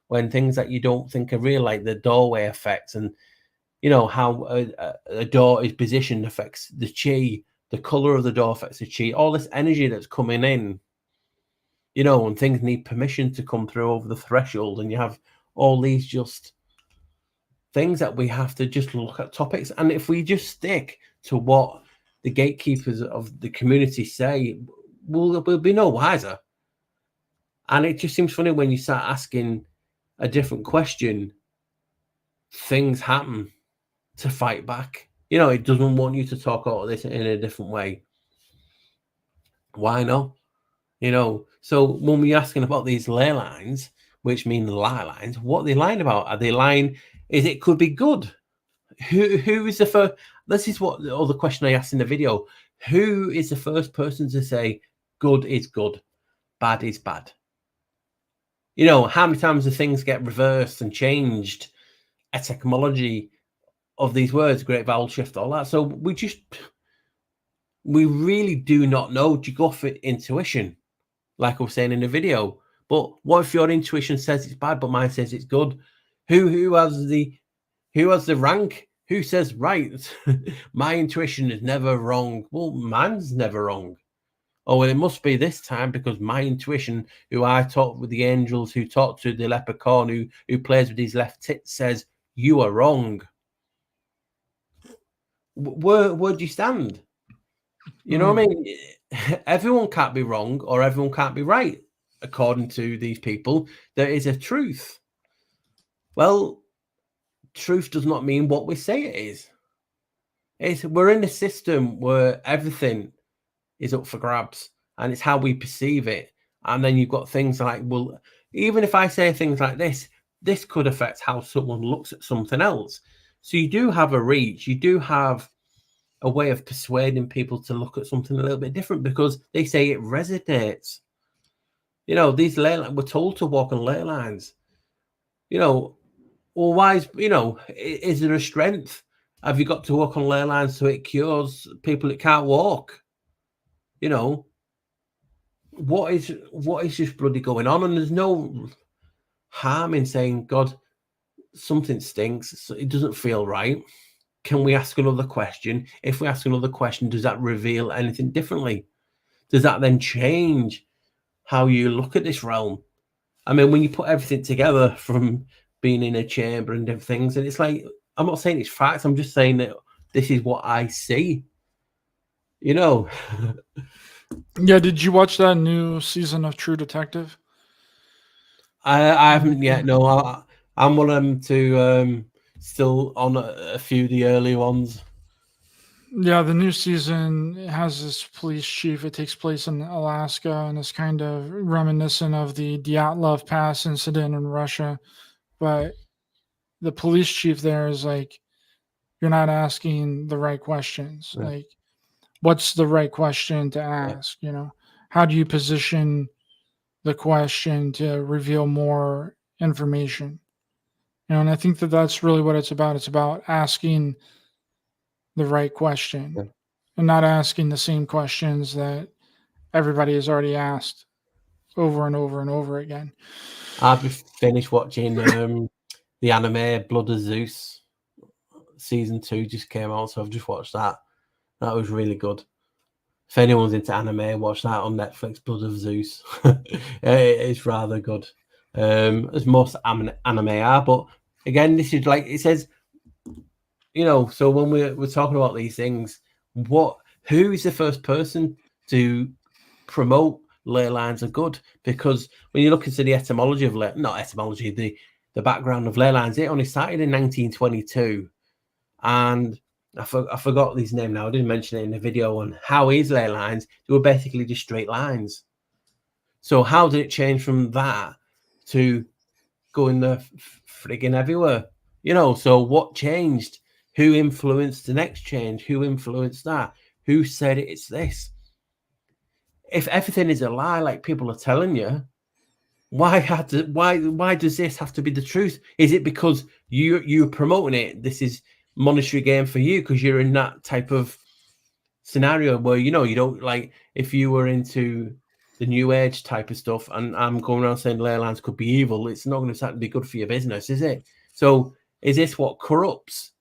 when things that you don't think are real, like the doorway effects, and you know how a door is positioned affects the chi, the color of the door affects the chi, all this energy that's coming in. You know, and things need permission to come through over the threshold, and you have all these just things that we have to just look at topics. And if we just stick to what the gatekeepers of the community say, we'll be no wiser. And it just seems funny when you start asking a different question, things happen to fight back. You know, it doesn't want you to talk about this in a different way. Why not? You know, so when we're asking about these ley lines, which mean lie lines, what are they lying about? Are they lying? Is it could be good? Who is the first? This is what the other question I asked in the video. Who is the first person to say good is good, bad is bad? You know, how many times do things get reversed and changed? Etymology of these words, great vowel shift, all that. So we really do not know. Do you go for intuition, like I was saying in the video? But what if your intuition says it's bad, but mine says it's good? Who has the rank? Who says right? My intuition is never wrong. Well, mine's never wrong. Oh, well, it must be this time because my intuition, who I talk with the angels, who talk to the leprechaun, who plays with his left tit, says you are wrong. Where do you stand? You know what I mean? Everyone can't be wrong or everyone can't be right. According to these people, there is a truth. Well, truth does not mean what we say it is. We're in a system where everything is up for grabs, and it's how we perceive it. And then you've got things like, well, even if I say things like this could affect how someone looks at something else. So you do have a reach, you do have a way of persuading people to look at something a little bit different because they say it resonates. You know, these ley lines, we're told to walk on ley lines. You know, well, why is, you know, is there a strength? Have you got to walk on ley lines so it cures people that can't walk? You know, what is just bloody going on? And there's no harm in saying, God, something stinks. It doesn't feel right. Can we ask another question? If we ask another question, does that reveal anything differently? Does that then change how you look at this realm? I mean, when you put everything together from being in a chamber and different things, and it's like, I'm not saying it's facts, I'm just saying that this is what I see. You know? Yeah, did you watch that new season of True Detective? I haven't yet. No, I'm one of them to still on a few of the early ones. Yeah, the new season has this police chief. It takes place in Alaska and is kind of reminiscent of the Dyatlov Pass incident in Russia. But the police chief there is like, you're not asking the right questions. Yeah. Like, what's the right question to ask? You know, how do you position the question to reveal more information? You know, and I think that that's really what it's about. It's about asking the right question and not asking the same questions that everybody has already asked over and over and over again. I've just finished watching the anime Blood of Zeus. Season 2 just came out, so I've just watched that. That was really good. If anyone's into anime, watch that on Netflix, Blood of Zeus. It's rather good. As most anime are, but again, this is like, it says, you know, so when we're talking about these things, who is the first person to promote ley lines are good, because when you look into the etymology of the background of ley lines, it only started in 1922, and I forgot his name now. I didn't mention it in the video on how is ley lines. They were basically just straight lines. So how did it change from that to going the frigging everywhere? So what changed? Who influenced the next change? Who influenced that? Who said it's this? If everything is a lie, like people are telling you, why does this have to be the truth? Is it because you're promoting it? This is monetary gain for you because you're in that type of scenario where you don't, like, if you were into the new age type of stuff and I'm going around saying ley lines could be evil, it's not going to be good for your business, is it? So is this what corrupts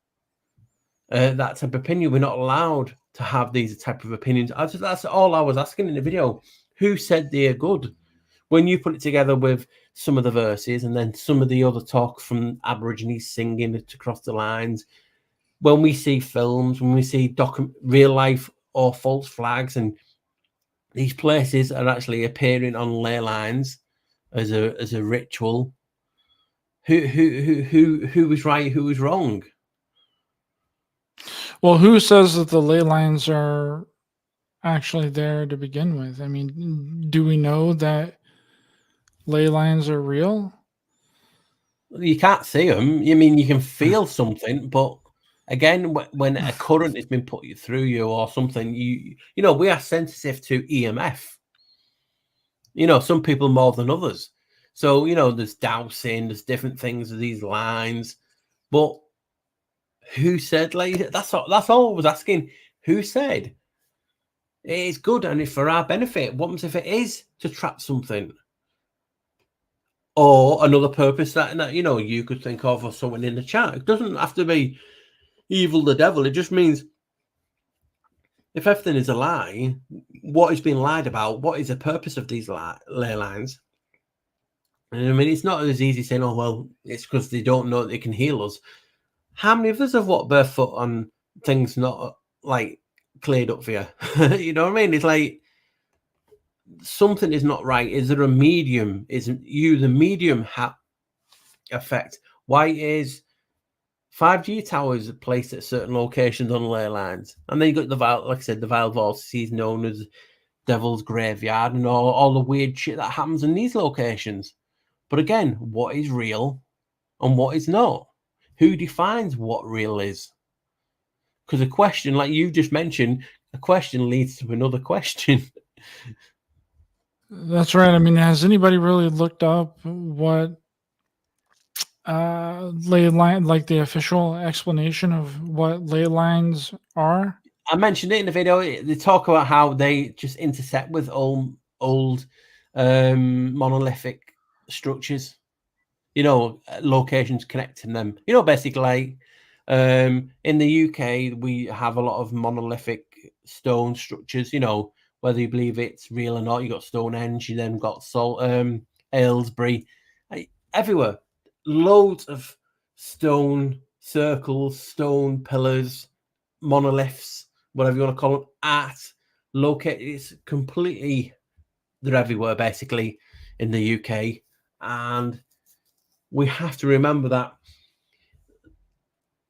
that type of opinion? We're not allowed to have these type of opinions. That's all I was asking in the video. Who said they are good? When you put it together with some of the verses and then some of the other talk from Aborigines singing it across the lines, when we see films, when we see real life or false flags, and these places are actually appearing on ley lines as a ritual, who was right, who was wrong? Well, who says that the ley lines are actually there to begin with? I mean, do we know that ley lines are real? You can't see them. I mean, you can feel something, but again, when a current has been put through you or something, we are sensitive to EMF. Some people more than others. So there's dowsing, there's different things of these lines, but who said, like, that's all I was asking. Who said it is good and it's for our benefit? What happens if it is to trap something? Or another purpose that you could think of, or someone in the chat. It doesn't have to be evil, the devil. It just means if everything is a lie, what is being lied about? What is the purpose of these ley lines? And I mean, it's not as easy saying, oh, well, it's because they don't know they can heal us. How many of us have walked barefoot on things not, like, cleared up for you? You know what I mean? It's like, something is not right. Is there a medium? Isn't you the medium effect? Why is 5G towers placed at certain locations on ley lines? And then you got like I said, the Vile Vortices known as Devil's Graveyard and all the weird shit that happens in these locations. But again, what is real and what is not? Who defines what real is? Because a question, like you just mentioned, a question leads to another question. That's right. I mean, has anybody really looked up what ley line, like the official explanation of what ley lines are? I mentioned it in the video. They talk about how they just intersect with old monolithic structures, locations connecting them. Basically, like, in the UK, we have a lot of monolithic stone structures, whether you believe it's real or not. You got Stonehenge, you then got Aylesbury, everywhere. Loads of stone circles, stone pillars, monoliths, whatever you want to call them, art located. It's completely, they're everywhere basically in the UK, and we have to remember that.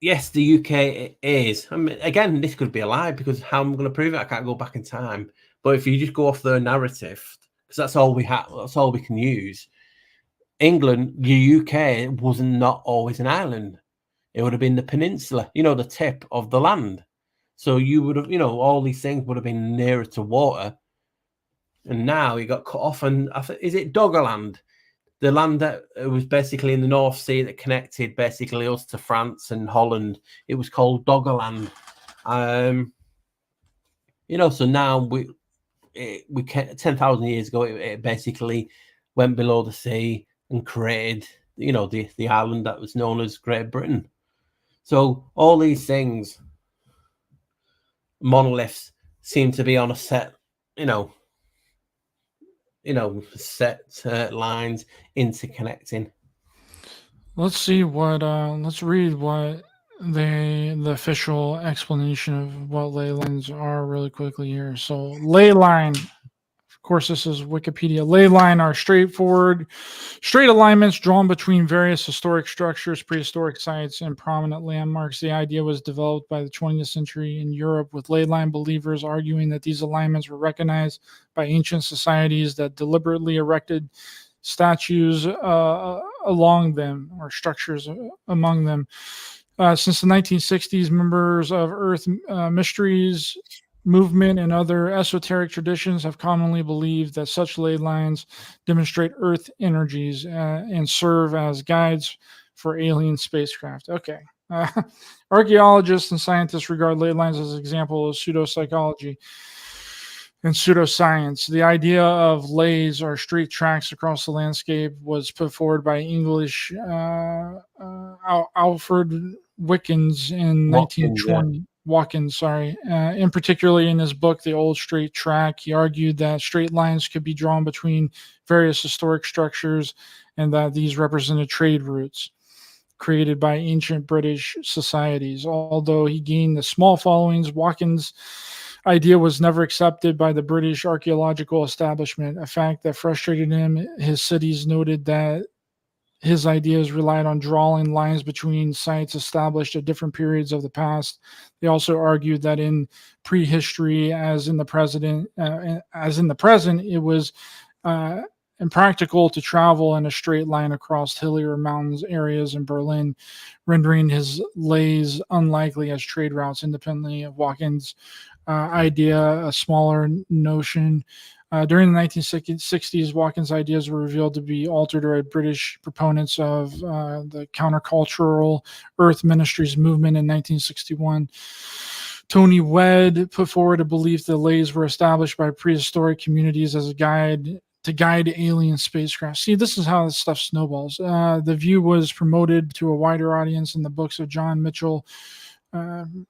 Yes, the UK is. I mean, again, this could be a lie, because how am I going to prove it? I can't go back in time. But if you just go off their narrative, because that's all we have, that's all we can use. England, the UK was not always an island. It would have been the peninsula, the tip of the land. So you would have, all these things would have been nearer to water. And now you got cut off. And is it Doggerland? The land that was basically in the North Sea that connected basically us to France and Holland. It was called Doggerland. So now we 10,000 years ago, it basically went below the sea and created, the island that was known as Great Britain. So all these things, monoliths, seem to be on a set, set lines interconnecting. Let's read what the official explanation of what ley lines are really quickly here. So ley line, of course, this is Wikipedia. Ley line are straightforward, straight alignments drawn between various historic structures, prehistoric sites, and prominent landmarks. The idea was developed by the 20th century in Europe, with ley line believers arguing that these alignments were recognized by ancient societies that deliberately erected statues along them, or structures among them. Since the 1960s, members of Earth Mysteries movement and other esoteric traditions have commonly believed that such ley lines demonstrate Earth energies and serve as guides for alien spacecraft. Okay. Archaeologists and scientists regard ley lines as an example of pseudopsychology and pseudoscience. The idea of lays, or straight tracks across the landscape, was put forward by English Alfred Wickens in 1920. Watkins, sorry. In particularly in his book, The Old Straight Track, he argued that straight lines could be drawn between various historic structures and that these represented trade routes created by ancient British societies. Although he gained a small followings, Watkins' idea was never accepted by the British archaeological establishment, a fact that frustrated him. His cities noted that his ideas relied on drawing lines between sites established at different periods of the past. They also argued that in prehistory, as in the present, it was impractical to travel in a straight line across hilly or mountains areas in Berlin, rendering his lays unlikely as trade routes. Independently of Watkins' idea, a smaller notion. During the 1960s, Watkins' ideas were revealed to be altered by British proponents of the countercultural Earth Ministries movement in 1961. Tony Wedd put forward a belief that lays were established by prehistoric communities as a guide to guide alien spacecraft. See, this is how this stuff snowballs. The view was promoted to a wider audience in the books of John Mitchell, in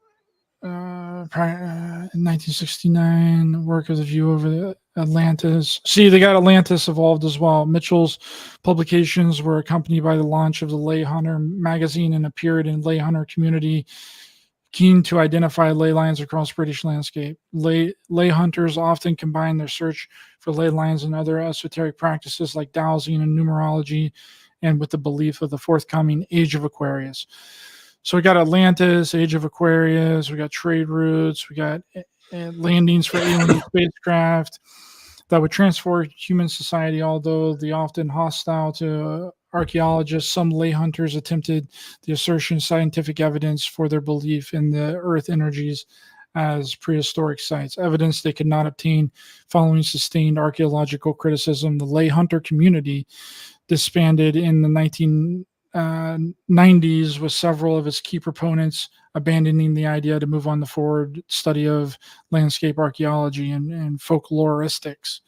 1969, work of the view over the Atlantis. See, they got Atlantis evolved as well. Mitchell's publications were accompanied by the launch of the Ley Hunter magazine and appeared in Ley Hunter community, keen to identify ley lines across British landscape. Ley hunters often combine their search for ley lines and other esoteric practices like dowsing and numerology, and with the belief of the forthcoming Age of Aquarius. So we got Atlantis, Age of Aquarius, we got trade routes, we got landings for alien spacecraft that would transform human society. Although the often hostile to archaeologists, some ley hunters attempted the assertion of scientific evidence for their belief in the Earth energies as prehistoric sites, evidence they could not obtain following sustained archaeological criticism. The ley hunter community disbanded in the 1990s, with several of its key proponents abandoning the idea to move on the forward study of landscape archaeology and folkloristics.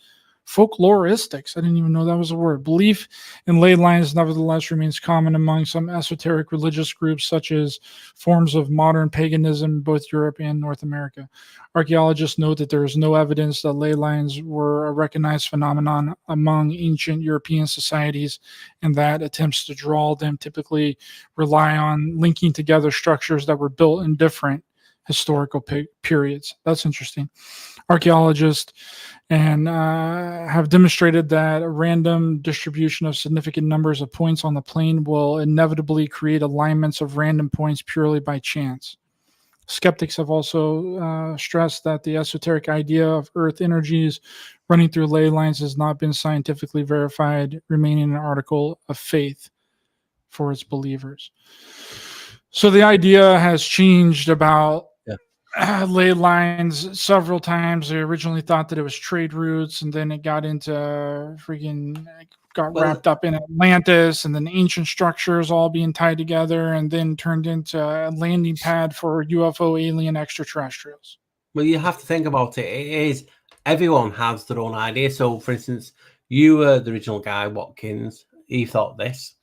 Folkloristics. I didn't even know that was a word. Belief in ley lines nevertheless remains common among some esoteric religious groups, such as forms of modern paganism in both Europe and North America. Archaeologists note that there is no evidence that ley lines were a recognized phenomenon among ancient European societies, and that attempts to draw them typically rely on linking together structures that were built in different historical periods. That's interesting. Archaeologists and have demonstrated that a random distribution of significant numbers of points on the plane will inevitably create alignments of random points purely by chance. Skeptics have also stressed that the esoteric idea of Earth energies running through ley lines has not been scientifically verified, remaining an article of faith for its believers. So the idea has changed about ley lines several times. They originally thought that it was trade routes, and then it got wrapped up in Atlantis, and then ancient structures all being tied together, and then turned into a landing pad for UFO alien extraterrestrials. Well, you have to think about it. It is, everyone has their own idea. So, for instance, you were the original guy, Watkins. He thought this.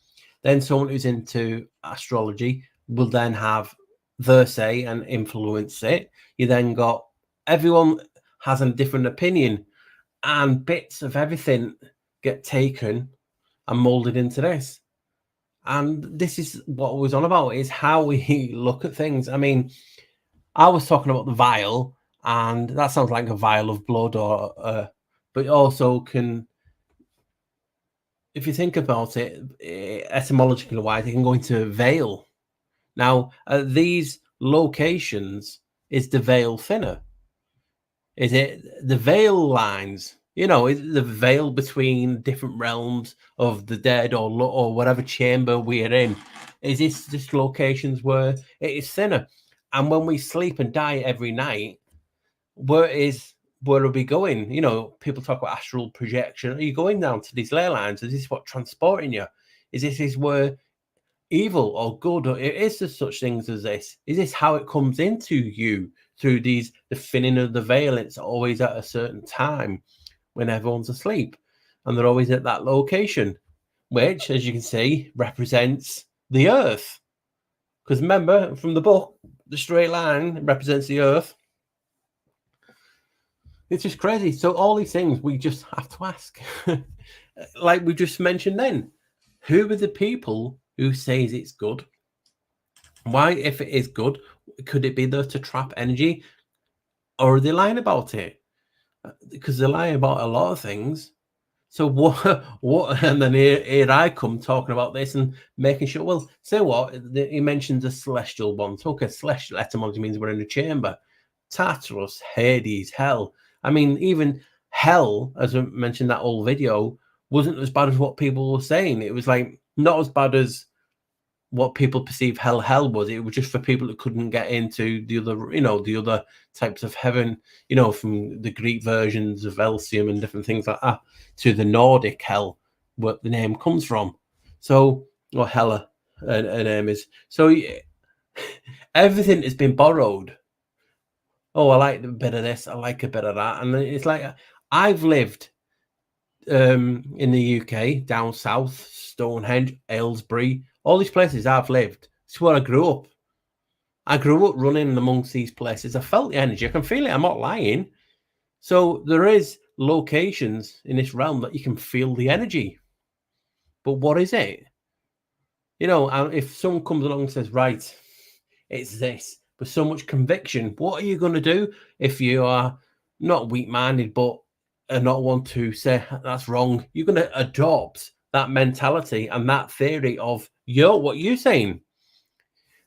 Then someone who's into astrology will then have their say and influence it. You then got, everyone has a different opinion, and bits of everything get taken and molded into this. And this is what we're on about, is how we look at things. I mean, I was talking about the vial, and that sounds like a vial of blood or but also can, if you think about it, etymologically wise, it can go into veil. Now, at these locations, is the veil thinner? Is it the veil lines? You know, is the veil between different realms of the dead or whatever chamber we are in? Is this just locations where it is thinner? And when we sleep and die every night, where are we going? You know, people talk about astral projection. Are you going down to these ley lines? Is this what transporting you? Is this where evil or good, or is there such things as this? Is this how it comes into you through the thinning of the veil? It's always at a certain time when everyone's asleep, and they're always at that location, which, as you can see, represents the earth. Because remember, from the book, the straight line represents the earth. It's just crazy. So all these things we just have to ask. Like we just mentioned then, who are the people who says it's good? Why, if it is good, could it be there to trap energy? Or are they lying about it? Because they're lying about a lot of things. So what? And then here I come talking about this and making sure. Well, say what he mentions the celestial ones. Okay, celestial etymology means we're in a chamber. Tartarus, Hades, hell. I mean, even hell, as I mentioned that old video, wasn't as bad as what people were saying. It was like not as bad as what people perceive hell was. It was just for people that couldn't get into the other, the other types of heaven, from the Greek versions of Elysium and different things like that to the Nordic hell, where the name comes from. So, or Hela, her name is. So everything has been borrowed. Oh, I like a bit of this. I like a bit of that. And it's like, I've lived in the UK, down south, Stonehenge, Aylesbury, all these places I've lived. It's where I grew up. I grew up running amongst these places. I felt the energy. I can feel it. I'm not lying. So there is locations in this realm that you can feel the energy. But what is it? If someone comes along and says, right, it's this, with so much conviction, what are you going to do if you are not weak-minded, but are not want to say that's wrong? You're going to adopt that mentality and that theory of, what you're saying.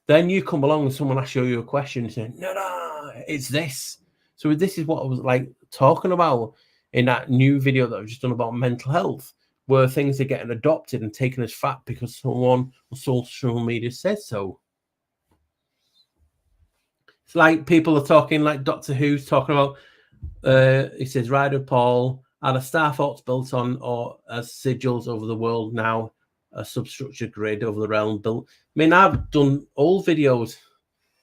Then you come along and someone asks you a question and say, no, it's this. So this is what I was like talking about in that new video that I've just done about mental health, where things are getting adopted and taken as fact because someone on social media says so. It's like people are talking, like Doctor Who's talking about, he says, Ryder Paul had a star forts built on or as sigils over the world now, a substructure grid over the realm built. I mean, I've done old videos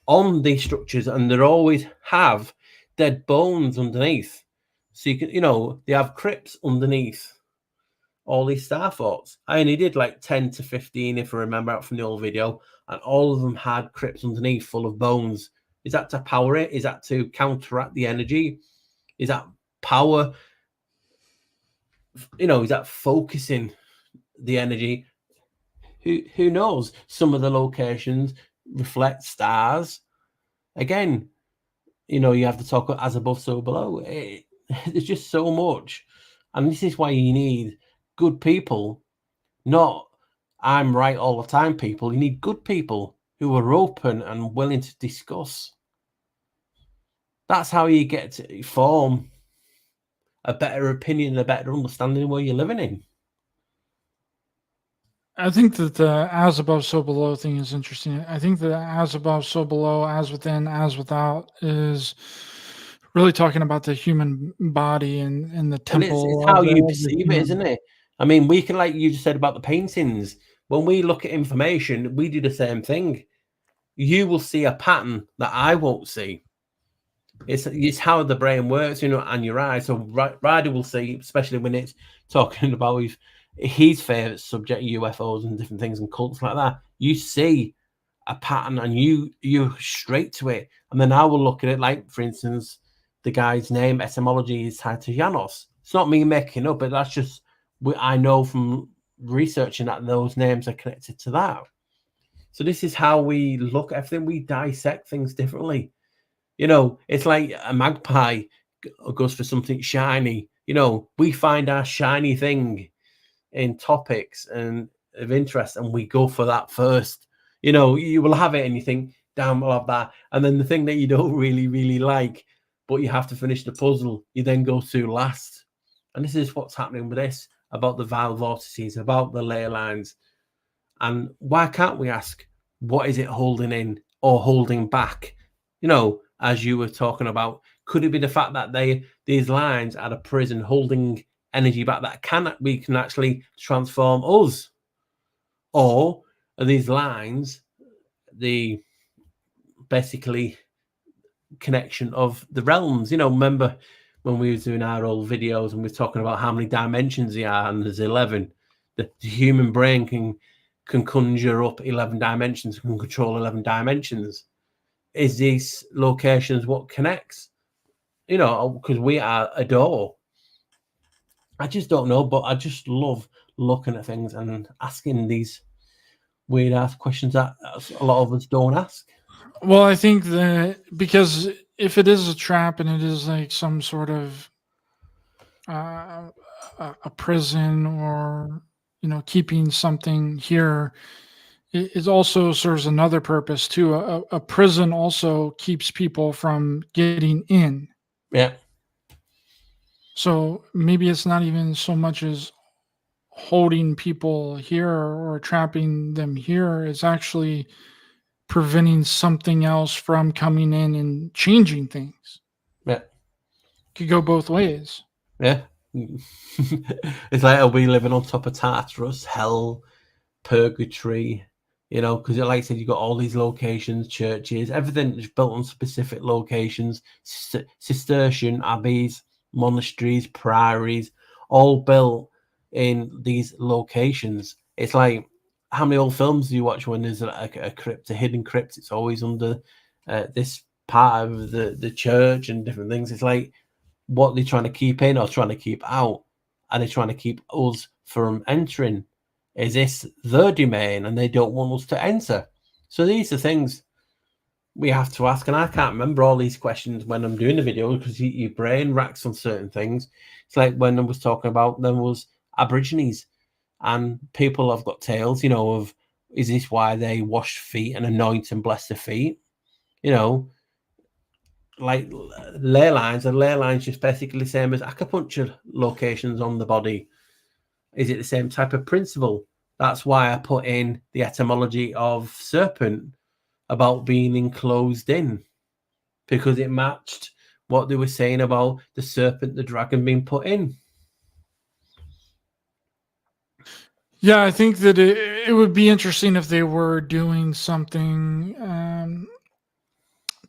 on these structures and they always have dead bones underneath. So you can, they have crypts underneath all these star forts. I only did like 10 to 15, if I remember out from the old video, and all of them had crypts underneath full of bones. Is that to power it? Is that to counteract the energy? Is that power? Is that focusing the energy? Who knows? Some of the locations reflect stars. Again, you have to talk as above, so below. There's just so much. And this is why you need good people, not I'm right all the time people. You need good people who are open and willing to discuss. That's how you get to form a better opinion, a better understanding of where you're living in. I think that the as above, so below thing is interesting. I think the as above, so below, as within, as without is really talking about the human body and the temple. And it's how you perceive it, isn't it? I mean, we can, like you just said about the paintings, when we look at information, we do the same thing. You will see a pattern that I won't see. It's how the brain works, and your eyes. So Ryder will see, especially when it's talking about his favorite subject, UFOs and different things and cults like that. You see a pattern and you're straight to it. And then I will look at it like, for instance, the guy's name, etymology is tied to Janos. It's not me making up, but that's just I know from researching that those names are connected to that. So this is how we look at everything. We dissect things differently. It's like a magpie goes for something shiny. You know, we find our shiny thing in topics and of interest, and we go for that first. You know, you will have it and you think, damn, I'll have that. And then the thing that you don't really like, but you have to finish the puzzle, you then go to last. And this is what's happening with this, about the valve vortices, about the Leylines. And why can't we ask, what is it holding in or holding back? You know, as you were talking about, could it be the fact that these lines are a prison holding energy back that we can actually transform us? Or are these lines the basically connection of the realms? You know, remember when we were doing our old videos and we were talking about how many dimensions there are, and there's 11. The human brain can conjure up 11 dimensions, can control 11 dimensions. Is these locations what connects? You know, because we are a door. I just don't know, but I just love looking at things and asking these weird ass questions that a lot of us don't ask. Well, I think that because if it is a trap and it is like some sort of a prison, or keeping something here, it also serves another purpose too. A prison also keeps people from getting in. Yeah. So maybe it's not even so much as holding people here or trapping them here. It's actually preventing something else from coming in and changing things. Yeah. Could go both ways. Yeah. It's like, are we living on top of Tartarus, hell, purgatory? You know, because like I said, you've got all these locations, churches, everything is built on specific locations, Cistercian abbeys, monasteries, priories, all built in these locations. It's like, how many old films do you watch when there's a crypt, a hidden crypt? It's always under this part of the church and different things. It's like, what they're trying to keep in or trying to keep out? Are they trying to keep us from entering? Is this their domain and they don't want us to enter? So these are things we have to ask. And I can't remember all these questions when I'm doing the video because your brain racks on certain things. It's like when I was talking about, there was Aborigines and people have got tales, you know, of, is this why they wash feet and anoint and bless their feet? You know, like ley lines, and ley lines just basically the same as acupuncture locations on the body. Is it the same type of principle? That's why I put in the etymology of serpent about being enclosed in, because it matched what they were saying about the serpent, the dragon being put in. Yeah, I think that it would be interesting if they were doing something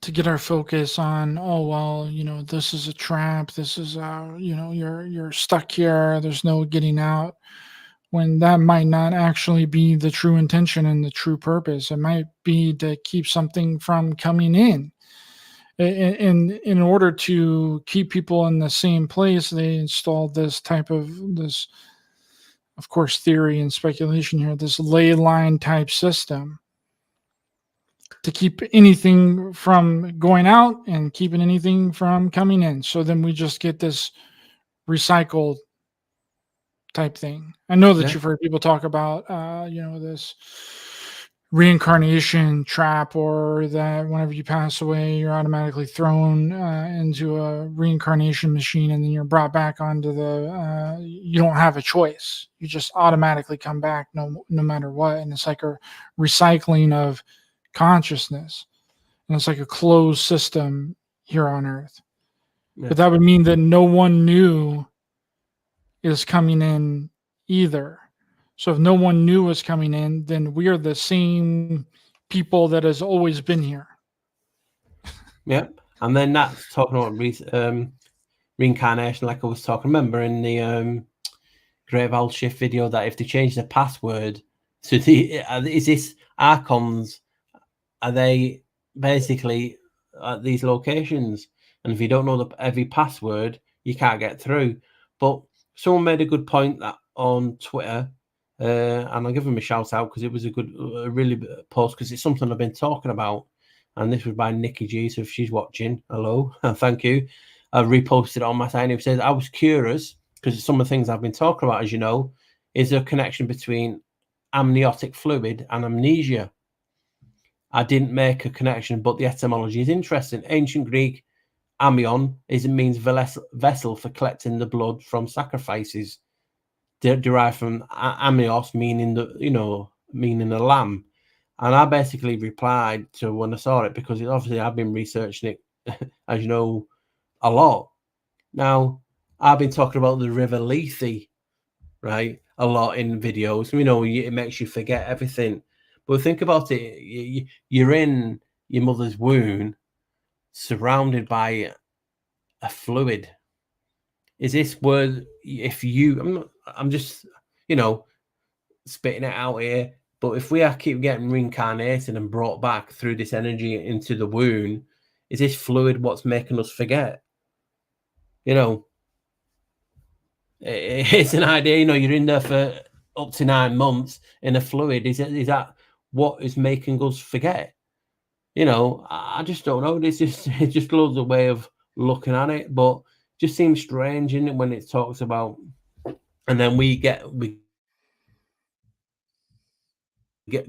to get our focus on, oh, well, this is a trap. This is, you're stuck here. There's no getting out. When that might not actually be the true intention and the true purpose. It might be to keep something from coming in. And in order to keep people in the same place, they installed this, of course, theory and speculation here, this ley line type system to keep anything from going out and keeping anything from coming in. So then we just get this recycled type thing. I know that you've heard people talk about, this reincarnation trap, or that whenever you pass away, you're automatically thrown into a reincarnation machine, and then you're brought back onto you don't have a choice. You just automatically come back no matter what. And it's like a recycling of consciousness. And it's like a closed system here on Earth. Yeah. But that would mean that no one new is coming in either. So if no one new is coming in, then we are the same people that has always been here. Yep. And then that's talking about reincarnation, like I was talking. Remember in the Great Owl Shift video that if they change the password to is this Archons, are they basically at these locations? And if you don't know every password, you can't get through. But someone made a good point that on Twitter, and I'll give them a shout out because it was a really post, because it's something I've been talking about. And this was by Nikki G. So if she's watching, hello, thank you. reposted on my site. It says, I was curious because some of the things I've been talking about, as you know, is a connection between amniotic fluid and amnesia. I didn't make a connection, but the etymology is interesting. Ancient Greek amion means vessel for collecting the blood from sacrifices, derived from amnios, meaning the lamb. And I basically replied to when I saw it, because obviously I've been researching it, as you know, a lot. Now, I've been talking about the River Lethe, right, a lot in videos. It makes you forget everything. But think about it. You're in your mother's womb, surrounded by a fluid. Is this word? I'm just, spitting it out here. But if we keep getting reincarnated and brought back through this energy into the womb, is this fluid what's making us forget? It's an idea. You're in there for up to 9 months in a fluid. Is that what is making us forget? I just don't know. It's just loads of way of looking at it, but just seems strange, isn't it, when it talks about, and then we get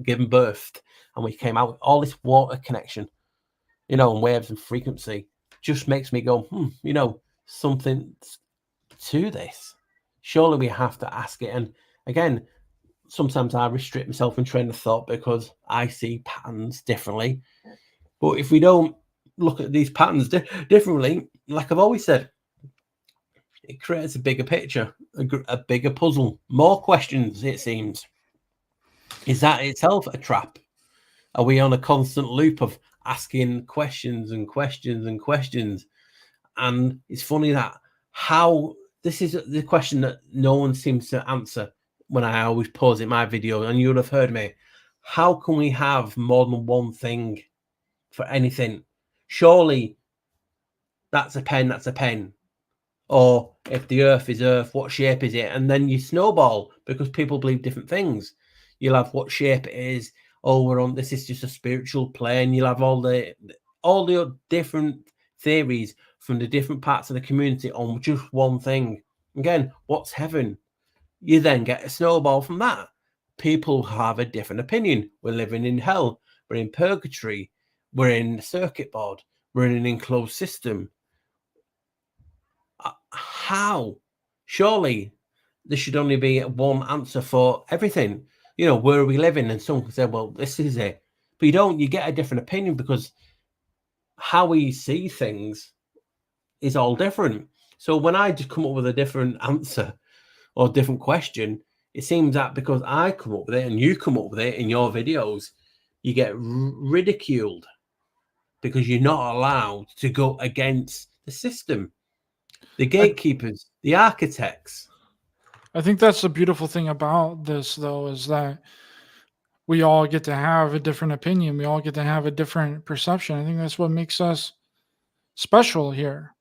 given birth, and we came out with all this water connection, and waves and frequency. Just makes me go, something to this. Surely we have to ask it. And again, sometimes I restrict myself in train of thought because I see patterns differently. But if we don't look at these patterns differently, like I've always said, it creates a bigger picture, a bigger puzzle, more questions, it seems. Is that itself a trap? Are we on a constant loop of asking questions and questions and questions? And it's funny that this is the question that no one seems to answer when I always pause in my video, and you would have heard me. How can we have more than one thing for anything? Surely that's a pen. Or if the earth is earth, what shape is it? And then you snowball because people believe different things. You'll have what shape it is. Oh, this is just a spiritual plane. You'll have all the different theories from the different parts of the community on just one thing. Again, what's heaven? You then get a snowball from that. People have a different opinion. We're living in hell. We're in purgatory. We're in the circuit board. We're in an enclosed system. How? Surely there should only be one answer for everything. Where are we living? And someone can say, well, this is it. But you get a different opinion, because how we see things is all different. So when I just come up with a different answer or different question, it seems that because I come up with it and you come up with it in your videos, you get ridiculed because you're not allowed to go against the system, the gatekeepers, the architects. I think that's the beautiful thing about this, though, is that we all get to have a different opinion. We all get to have a different perception. I think that's what makes us special here.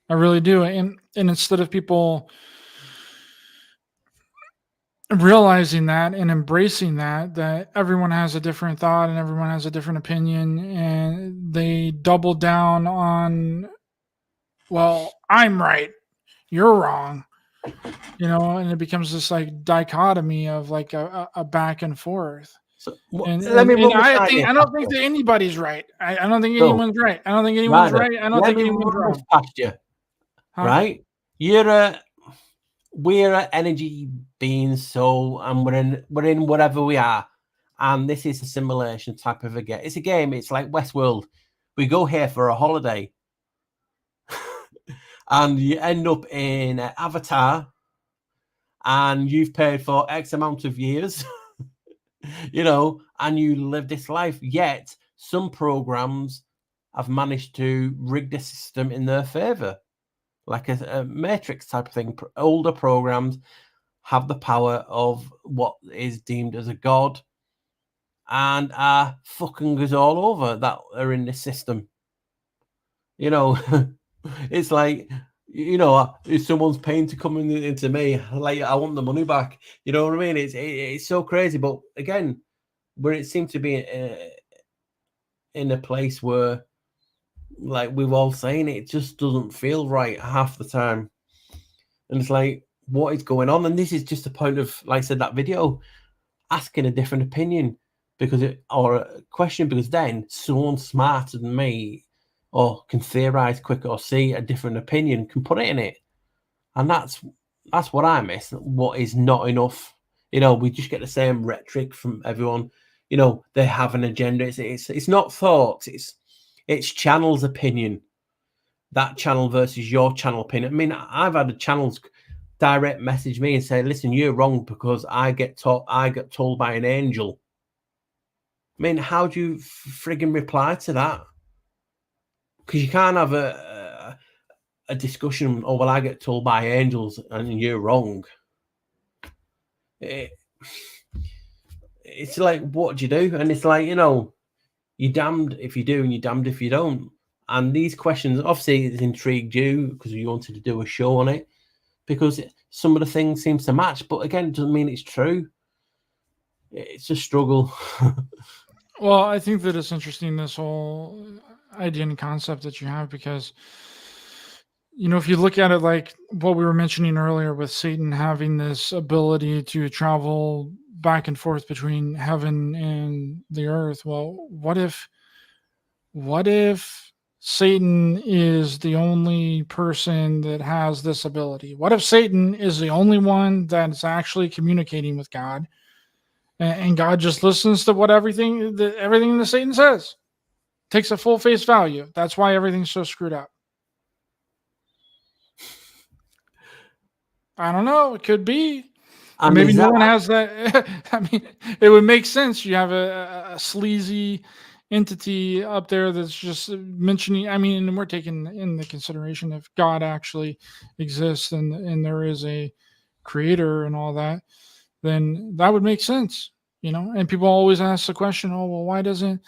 I really do. And instead of people realizing that and embracing that everyone has a different thought and everyone has a different opinion, and they double down on, well, I'm right, you're wrong, and it becomes this like dichotomy of like a back and forth. So, I don't think that anybody's right. I don't think anyone's right. I don't think anyone's right. I don't think anyone's wrong. Past you, right? We're energy beings, and we're in whatever we are, and this is a simulation type of a game. It's a game. It's like Westworld. We go here for a holiday, and you end up in Avatar, and you've paid for X amount of years. And you live this life, yet some programs have managed to rig the system in their favor, like a matrix type of thing. Older programs have the power of what is deemed as a god and are fucking us all over that are in this system. It's like, if someone's paying to come into me, like, I want the money back. You know what I mean? It's so crazy. But again, where it seems to be in a place where like we've all saying, it just doesn't feel right half the time. And it's like, what is going on? And this is just a point of, like I said, that video, asking a different opinion or a question, because then someone smarter than me or can theorize quicker or see a different opinion can put it in it. And that's what I miss. What is not enough. We just get the same rhetoric from everyone. They have an agenda. It's not thoughts. It's channel's opinion. That channel versus your channel opinion. I mean, I've had the channels direct message me and say, listen, you're wrong because I get told by an angel. I mean, how do you frigging reply to that? Because you can't have a discussion, oh, well, I get told by angels and you're wrong. It's like, what do you do? And it's like, you're damned if you do and you're damned if you don't. And these questions, obviously, it's intrigued you because you wanted to do a show on it, because some of the things seems to match. But again, it doesn't mean it's true. It's a struggle. Well, I think that it's interesting, this whole idea and concept that you have, because, if you look at it like what we were mentioning earlier with Satan having this ability to travel back and forth between heaven and the earth. Well, what if Satan is the only person that has this ability? What if Satan is the only one that's actually communicating with God, and God just listens to what everything that Satan says, takes a full face value? That's why everything's so screwed up. I don't know. It could be. Maybe no one has that. I mean, it would make sense. You have a sleazy entity up there that's just mentioning. I mean, and we're taking in the consideration if God actually exists and there is a creator and all that, then that would make sense, And people always ask the question, oh, well, why doesn't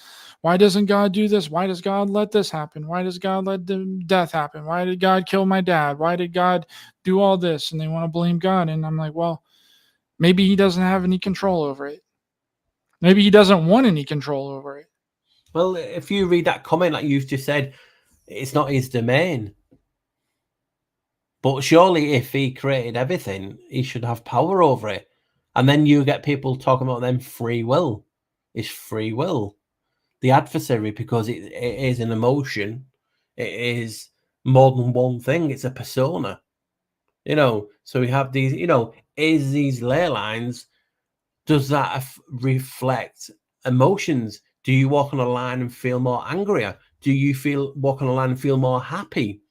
God do this? Why does God let this happen? Why does God let the death happen? Why did God kill my dad? Why did God do all this? And they want to blame God. And I'm like, well, maybe he doesn't have any control over it. Maybe he doesn't want any control over it. Well, if you read that comment, like you've just said, it's not his domain. But surely if he created everything, he should have power over it. And then you get people talking about them free will. It's free will. The adversary, because it is an emotion. It is more than one thing. It's a persona. So we have these, is these Leylines, does that reflect emotions? Do you walk on a line and feel more angrier? Do you walk on a line and feel more happy?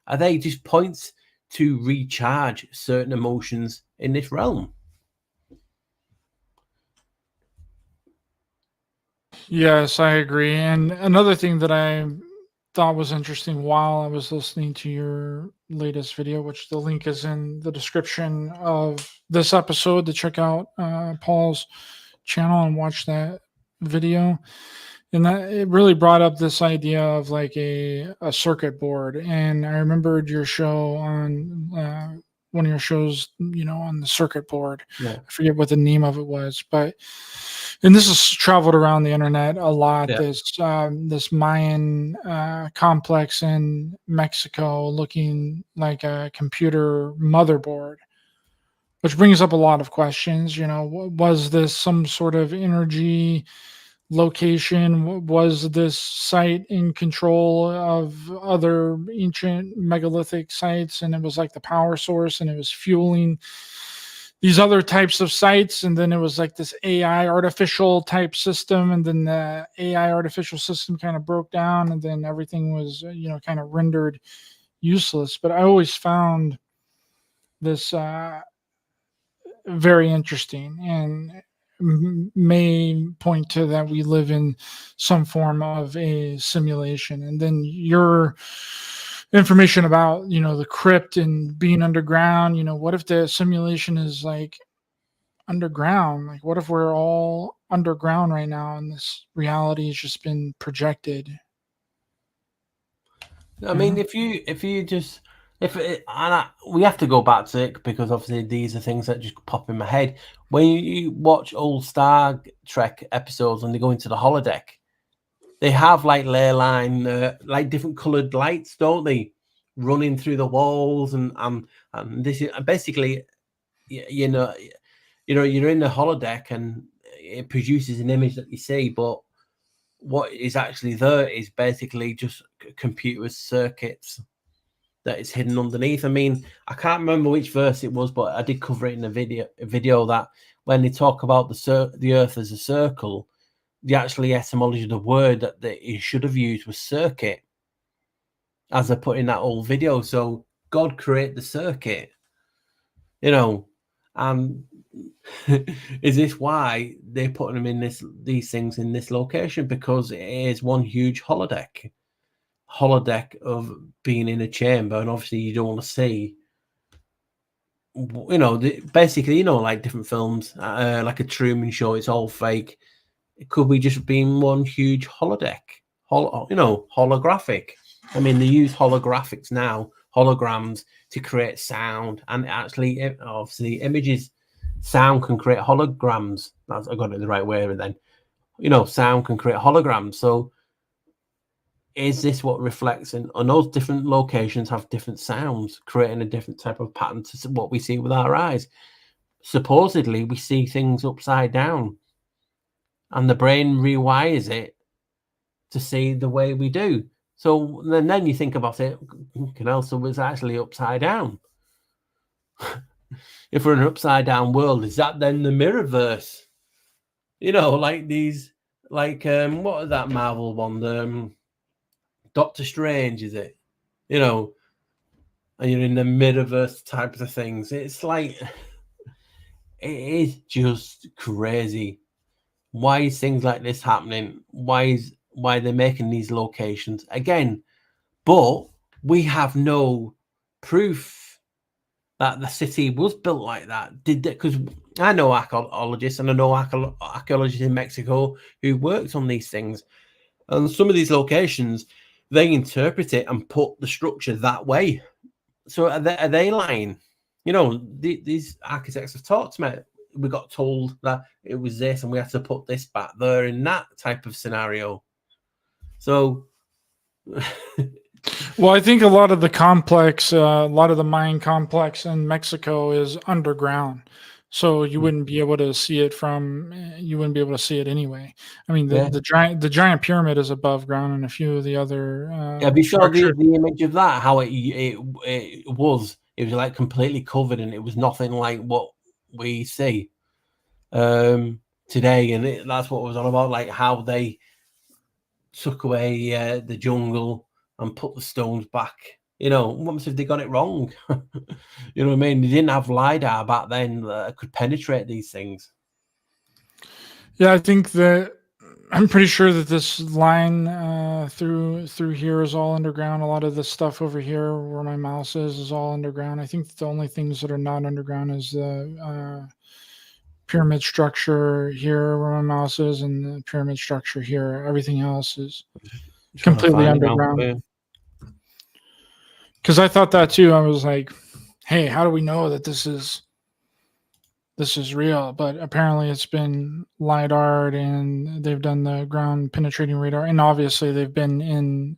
Are they just points to recharge certain emotions in this realm? Yes, I agree. And another thing that I thought was interesting while I was listening to your latest video, which the link is in the description of this episode, to check out Paul's channel and watch that video. And that it really brought up this idea of like a circuit board. And I remembered your show on one of your shows, on the circuit board. Yeah. I forget what the name of it was, and this has traveled around the internet a lot. Yeah. This Mayan complex in Mexico looking like a computer motherboard, which brings up a lot of questions. Was this some sort of energy location? Was this site in control of other ancient megalithic sites, and it was like the power source, and it was fueling these other types of sites? And then it was like this AI artificial type system, and then the AI artificial system kind of broke down, and then everything was kind of rendered useless. But I always found this very interesting, and may point to that we live in some form of a simulation. And then your information about the crypt and being underground, what if the simulation is like underground? Like, what if we're all underground right now and this reality has just been projected? I mean, we have to go back to it, because obviously these are things that just pop in my head. When you watch old Star Trek episodes and they go into the holodeck, they have like ley line, like different coloured lights, don't they, running through the walls, and this is basically, you know, you're in the holodeck and it produces an image that you see, but what is actually there is basically just computer circuits that is hidden underneath. I mean, I can't remember which verse it was, but I did cover it in a video that when they talk about the Earth as a circle, the actually etymology of the word that you should have used was circuit, as I put in that old video. So God created the circuit, you know, and is this why they're putting them in these things in this location? Because it is one huge holodeck of being in a chamber, and obviously you don't want to see, you know, basically, you know, like different films, like a Truman Show, it's all fake. It could be just being one huge holodeck, you know, holographic. I mean, they use holographics now, holograms, to create sound, and actually, obviously, images, sound can create holograms. I got it the right way, and then, you know, sound can create holograms. So is this what reflects in, and those different locations have different sounds, creating a different type of pattern to what we see with our eyes? Supposedly, we see things upside down, and the brain rewires it to see the way we do. So then you think about it, so it's actually upside down. If we're in an upside down world, is that then the mirrorverse? You know, like these, like what is that Marvel one? Doctor Strange, is it? You know, and you're in the mirrorverse types of things. It's like, it is just crazy. Why is things like this happening? Why they're making these locations again? But we have no proof that the city was built like that. Because I know archaeologists, and I know archaeologists in Mexico who worked on these things, and some of these locations, they interpret it and put the structure that way. So are they lying? You know, these architects have talked to me. We got told that it was this, and we had to put this back there in that type of scenario. So, well, I think a lot of the complex, a lot of the mine complex in Mexico is underground, so you wouldn't be able to see it you wouldn't be able to see it anyway. I mean, the giant pyramid is above ground, and a few of the other. Have you showed the image of that? How it was like completely covered, and it was nothing like what we see today, and that's what it was all about, like how they took away the jungle and put the stones back. You know, what if they got it wrong? You know what I mean? They didn't have LiDAR back then that could penetrate these things. Yeah, I think that I'm pretty sure that this line through here is all underground. A lot of this stuff over here where my mouse is all underground. I think the only things that are not underground is the pyramid structure here where my mouse is, and the pyramid structure here. Everything else is completely underground. Because I thought that too. I was like, hey, how do we know that this is real? But apparently it's been LiDAR'd, and they've done the ground penetrating radar, and obviously they've been in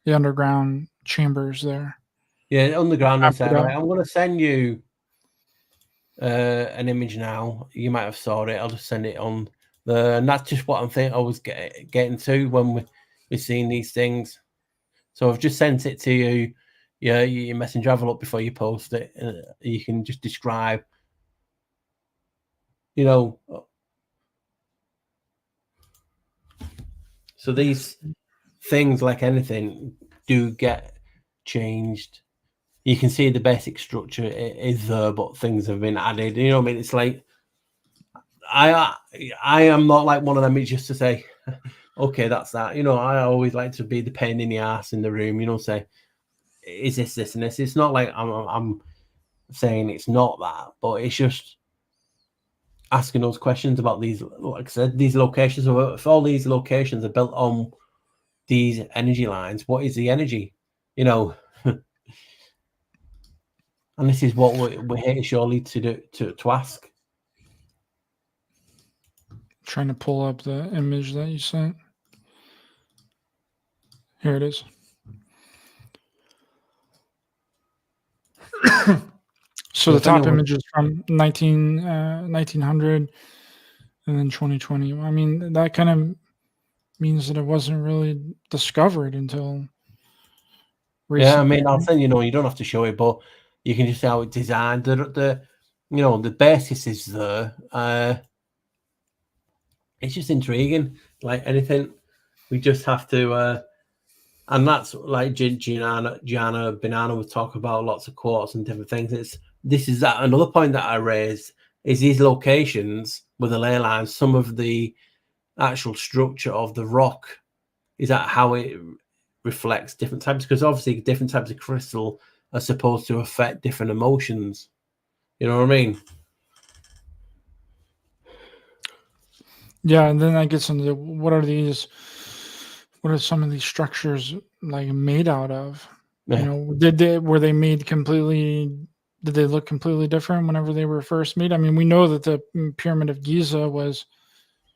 the underground chambers there. Yeah, underground. I'm going to send you an image now. You might have saw it. I'll just send it on and that's just what I'm thinking I was getting to when we're seeing these things. So I've just sent it to you. Yeah, your messenger, have a look before you post it. You can just describe, you know. So these things, like anything, do get changed. You can see the basic structure is there, but things have been added. You know what I mean? It's like, I am not like one of them. It's just to say, okay, that's that. You know, I always like to be the pain in the ass in the room. You know, say, is this, and this? It's not like I'm saying it's not that, but it's just asking those questions about these. Like I said, these locations. If all these locations are built on these energy lines, what is the energy? You know. And this is what we're here surely to do, to ask. Trying to pull up the image that you sent. Here it is. So the top image is from 1900 and then 2020. I mean, that kind of means that it wasn't really discovered until recently. Yeah, I mean, I'll send you don't have to show it, but you can just see how it's designed. The basis is there. It's just intriguing. Like anything, we just have to, and that's like Gianna Banana would talk about lots of quotes and different things. This is that another point that I raised is these locations with the ley lines. Some of the actual structure of the rock is that how it reflects different types, because obviously different types of crystal are supposed to affect different emotions. You know what I mean? Yeah, and then that gets into what are some of these structures like made out of? Yeah. Did they look completely different whenever they were first made? I mean, we know that the Pyramid of Giza was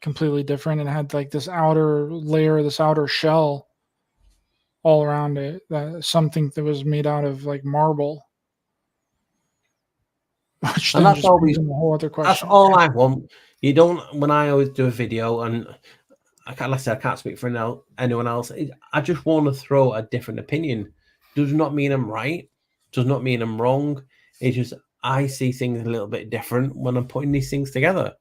completely different and had like this outer layer, this outer shell all around it, something that was made out of like marble. Which And then that's just brings in a whole other question. That's all I want. You don't. When I always do a video, and I can't speak for anyone else. I just want to throw a different opinion. Does not mean I'm right. Does not mean I'm wrong. It's just I see things a little bit different when I'm putting these things together.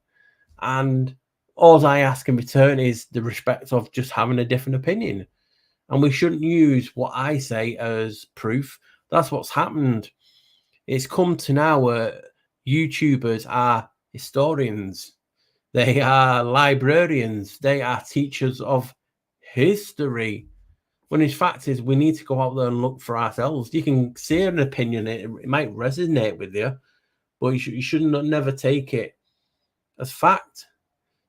And all I ask in return is the respect of just having a different opinion. And we shouldn't use what I say as proof. That's what's happened. It's come to now where YouTubers are historians. They are librarians. They are teachers of history. When in fact is we need to go out there and look for ourselves. You can see an opinion, it might resonate with you, but you should never take it as fact.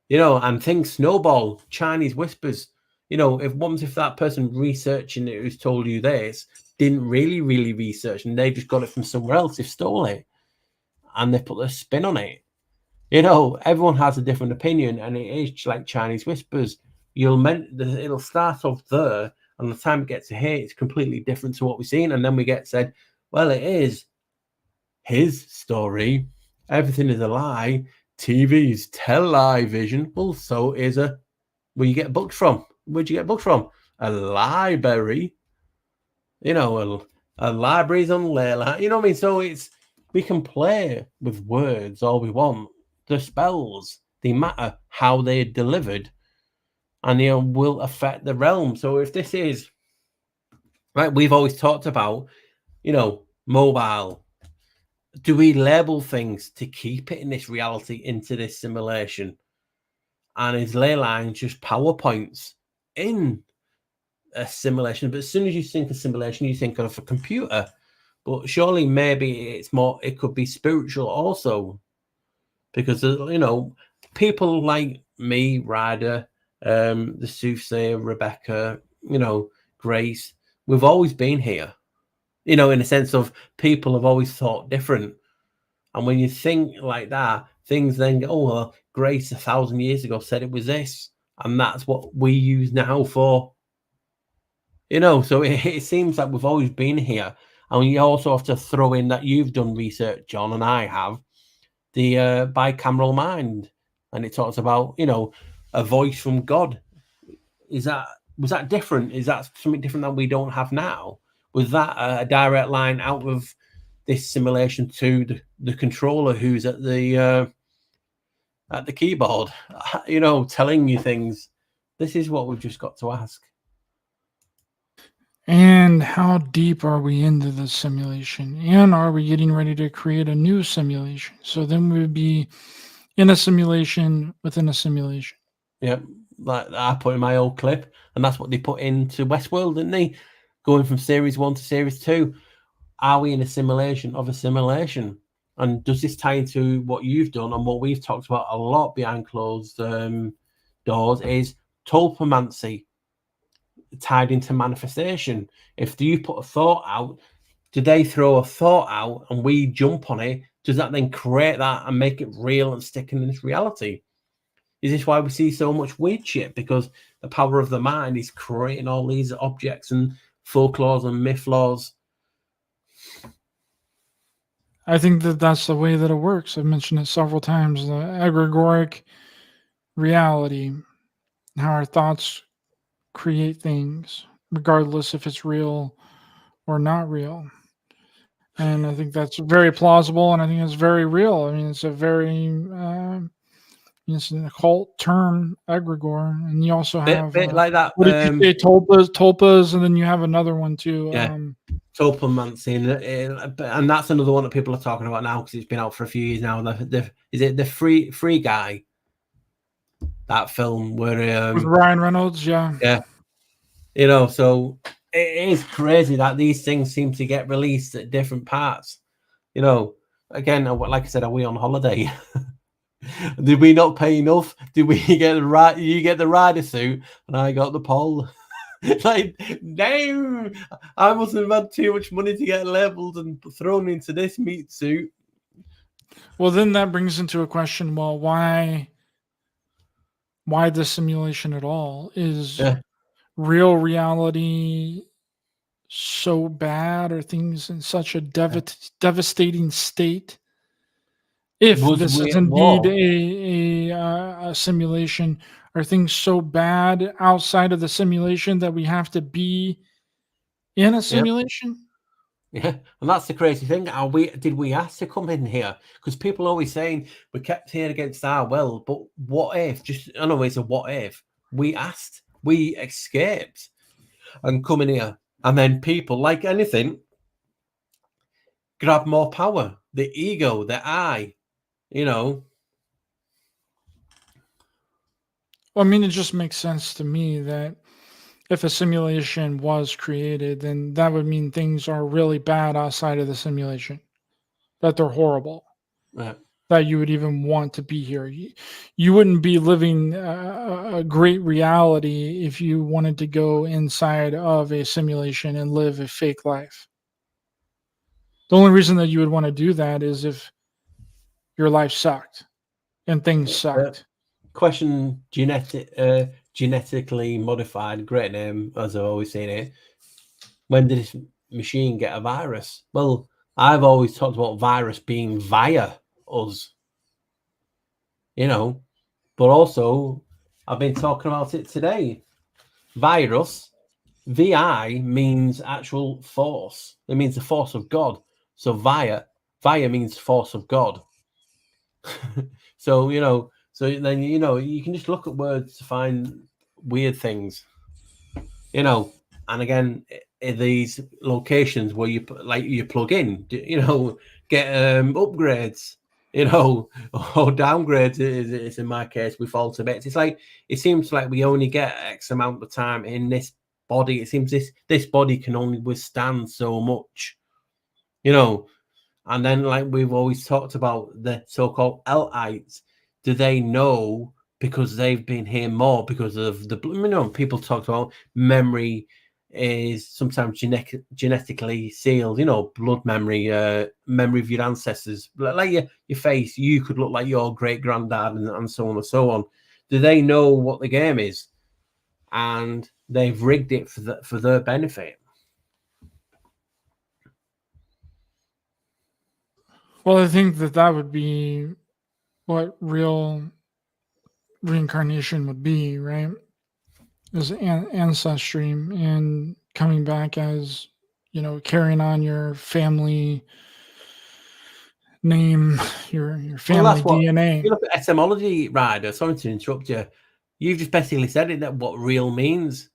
And things snowball. Chinese whispers. If that person researching it who's told you this didn't really research and they just got it from somewhere else, they've stole it and they put their spin on it. Everyone has a different opinion, and it is like Chinese whispers. It'll start off there, and the time it gets to here, it's completely different to what we've seen, and then we get said, well, it is his story. Everything is a lie. TV's television. Well, so is where you get books from. Where'd you get books from? A library. A library's on Leyline. You know what I mean? So we can play with words all we want. The spells, they matter how they're delivered, and they will affect the realm. So if this is right, we've always talked about, mobile. Do we label things to keep it in this reality into this simulation? And is Leylines just PowerPoints in a simulation? But as soon as you think of simulation, you think of a computer. But surely maybe it could be spiritual also. Because, people like me, Ryder, the soothsayer, Rebecca, Grace, we've always been here. In a sense of people have always thought different. And when you think like that, things then go, oh, well, Grace 1,000 years ago said it was this. And that's what we use now for. So it seems like we've always been here. And you also have to throw in that you've done research, John, and I have. The bicameral mind, and it talks about a voice from God. Was that different? Is that something different that we don't have now? Was that a direct line out of this simulation to the controller who's at the keyboard, telling you things? This is what we've just got to ask. And how deep are we into the simulation? And are we getting ready to create a new simulation? So then we would be in a simulation within a simulation. Yep, like I put in my old clip, and that's what they put into Westworld, didn't they? Going from series 1 to series 2. Are we in a simulation of a simulation? And does this tie into what you've done and what we've talked about a lot behind closed doors is tulpomancy, tied into manifestation. If you put a thought out, do they throw a thought out and we jump on it? Does that then create that and make it real and stick in this reality? Is this why we see so much weird shit? Because the power of the mind is creating all these objects and folklores and myth laws. I think that that's the way that it works. I've mentioned it several times. The egregoric reality, how our thoughts create things, regardless if it's real or not real. And I think that's very plausible, and I think it's very real. I mean, it's a very it's an occult term, egregore, and you also have Bit like that. what did you say, tulpas, and then you have another one too. Yeah. Tulpamancy, and that's another one that people are talking about now because it's been out for a few years now. Is it the Free Guy? That film where with Ryan Reynolds, yeah, you know, so it is crazy that these things seem to get released at different parts. You know, again, like I said, are we on holiday? Did we not pay enough? Did we get the right? You get the Ryder suit, and I got the pole. Like, no, I must have had too much money to get labeled and thrown into this meat suit. Well, then that brings into a question. Well, why the simulation at all? Is real reality so bad? Are things in such a devastating state? If this is indeed a simulation, are things so bad outside of the simulation that we have to be in a simulation? Yeah, and that's the crazy thing. Did we ask to come in here? Because people are always saying we're kept here against our will. But what if? I know it's a what if. We asked, we escaped, and come in here, and then people, like anything, grab more power. The ego, the I, you know. Well, I mean, it just makes sense to me that if a simulation was created, then that would mean things are really bad outside of the simulation, that they're horrible, that you would even want to be here. You wouldn't be living a great reality if you wanted to go inside of a simulation and live a fake life. The only reason that you would want to do that is if your life sucked and things sucked. Question: genetically modified, great name, as I've always seen it. When did this machine get a virus? Well, I've always talked about virus being via us, you know, but also I've been talking about it today. Virus, VI means actual force. It means the force of God. So via means force of God. So, you know, so then, you know, you can just look at words to find weird things, you know. And again, in these locations where you plug in, you know, get upgrades, you know, or downgrades is in my case with false bits. It's like, it seems like we only get X amount of time in this body. It seems this body can only withstand so much, you know. And then, like we've always talked about, the so-called L-ites, do they know because they've been here more because of the, you know, people talked about memory is sometimes genetically sealed, you know, blood memory, memory of your ancestors, like your face, you could look like your great granddad and so on and so on. Do they know what the game is? And they've rigged it for their benefit. Well, I think that would be what real reincarnation would be, right? Is ancestry and coming back as, you know, carrying on your family name, your family DNA. You look at etymology, Ryder. Sorry to interrupt you. You've just basically said it, that what real means.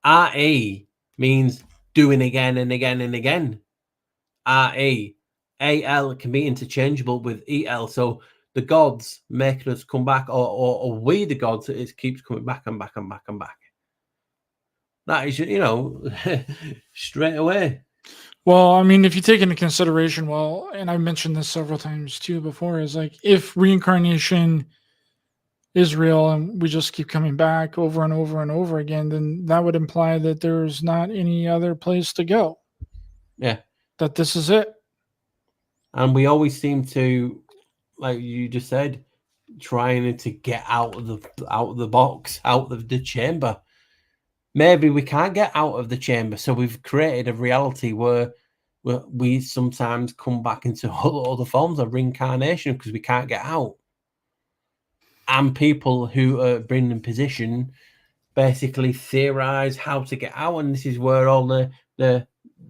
RE means doing again and again and again. RE. AL can be interchangeable with EL. So the gods making us come back, or we the gods, it keeps coming back and back and back and back. That is, you know, straight away. Well, I mean, if you take into consideration, well, and I've mentioned this several times too before, is like, if reincarnation is real and we just keep coming back over and over and over again, then that would imply that there's not any other place to go. Yeah. That this is it. And we always seem to, like you just said, trying to get out of the box, out of the chamber. Maybe we can't get out of the chamber, so we've created a reality where we sometimes come back into other forms of reincarnation because we can't get out. And people who are been in position basically theorize how to get out, and this is where all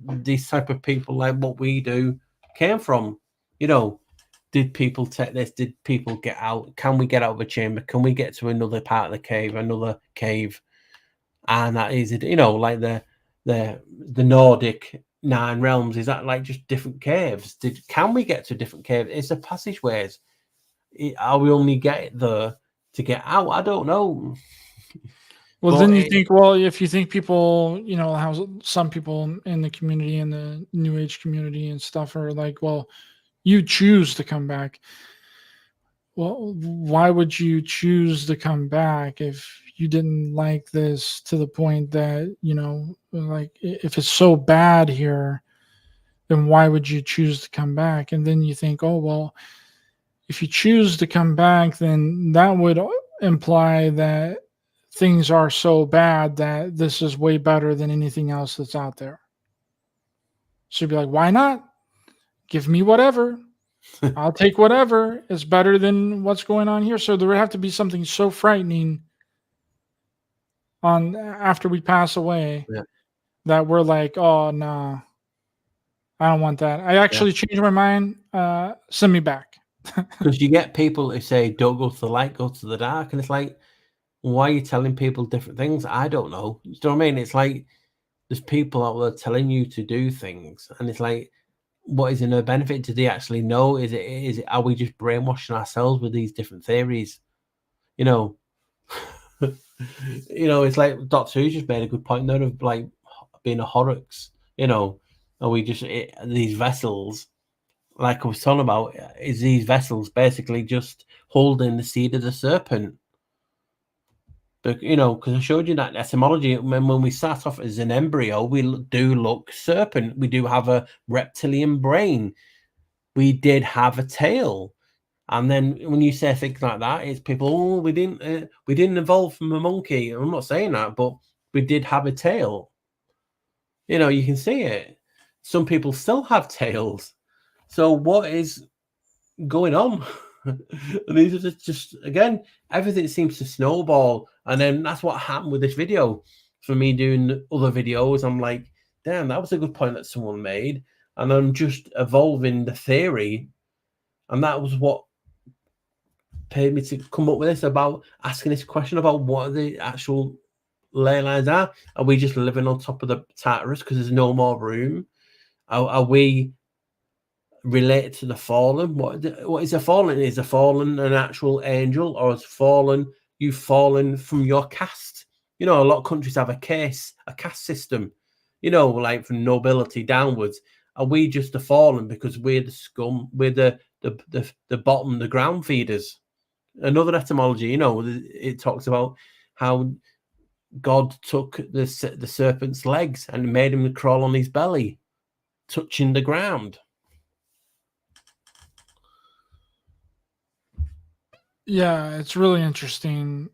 these type of people like what we do came from. You know, did people take this? Did people get out? Can we get out of a chamber? Can we get to another part of the cave, another cave? And that is, you know, like the Nordic 9 realms. Is that like just different caves? Can we get to a different cave? Is there passageways? Are we only get there to get out? I don't know. Well, But then you think, well, if you think people, you know, how some people in the community, in the New Age community and stuff are like, well, you choose to come back. Well, why would you choose to come back if you didn't like this to the point that, you know, like if it's so bad here, then why would you choose to come back? And then you think, oh, well, if you choose to come back, then that would imply that things are so bad that this is way better than anything else that's out there. So you'd be like, why not? Give me whatever. I'll take whatever. It's better than what's going on here. So there would have to be something so frightening on after we pass away that we're like, oh no, I don't want that. I actually changed my mind. Send me back. Because you get people who say, don't go to the light, go to the dark. And it's like, why are you telling people different things? I don't know. Do you know what I mean? It's like there's people out there telling you to do things. And it's like, what is in their benefit? Do they actually know? Is it are we just brainwashing ourselves with these different theories? You know, you know, it's like Doctor Who just made a good point there of like being a Horrocks, you know, and we just these vessels, like I was talking about, is these vessels basically just holding the seed of the serpent? But, you know, because I showed you that etymology, when we start off as an embryo, we do look serpent. We do have a reptilian brain. We did have a tail. And then when you say things like that, it's people, oh, we didn't evolve from a monkey. I'm not saying that, but we did have a tail. You know, you can see it. Some people still have tails. So what is going on? And these are just, again, everything seems to snowball. And then that's what happened with this video. For me doing other videos, I'm like, damn, that was a good point that someone made. And I'm just evolving the theory. And that was what paid me to come up with this, about asking this question about what the actual ley lines are. Are we just living on top of the Tartarus because there's no more room? Are we related to the fallen? What is a fallen? Is a fallen an actual angel, or is fallen you've fallen from your caste? You know, a lot of countries have a caste system, you know, like from nobility downwards. Are we just the fallen because we're the scum, we're the bottom, the ground feeders? Another etymology, you know, it talks about how God took the serpent's legs and made him crawl on his belly, touching the ground. Yeah, it's really interesting.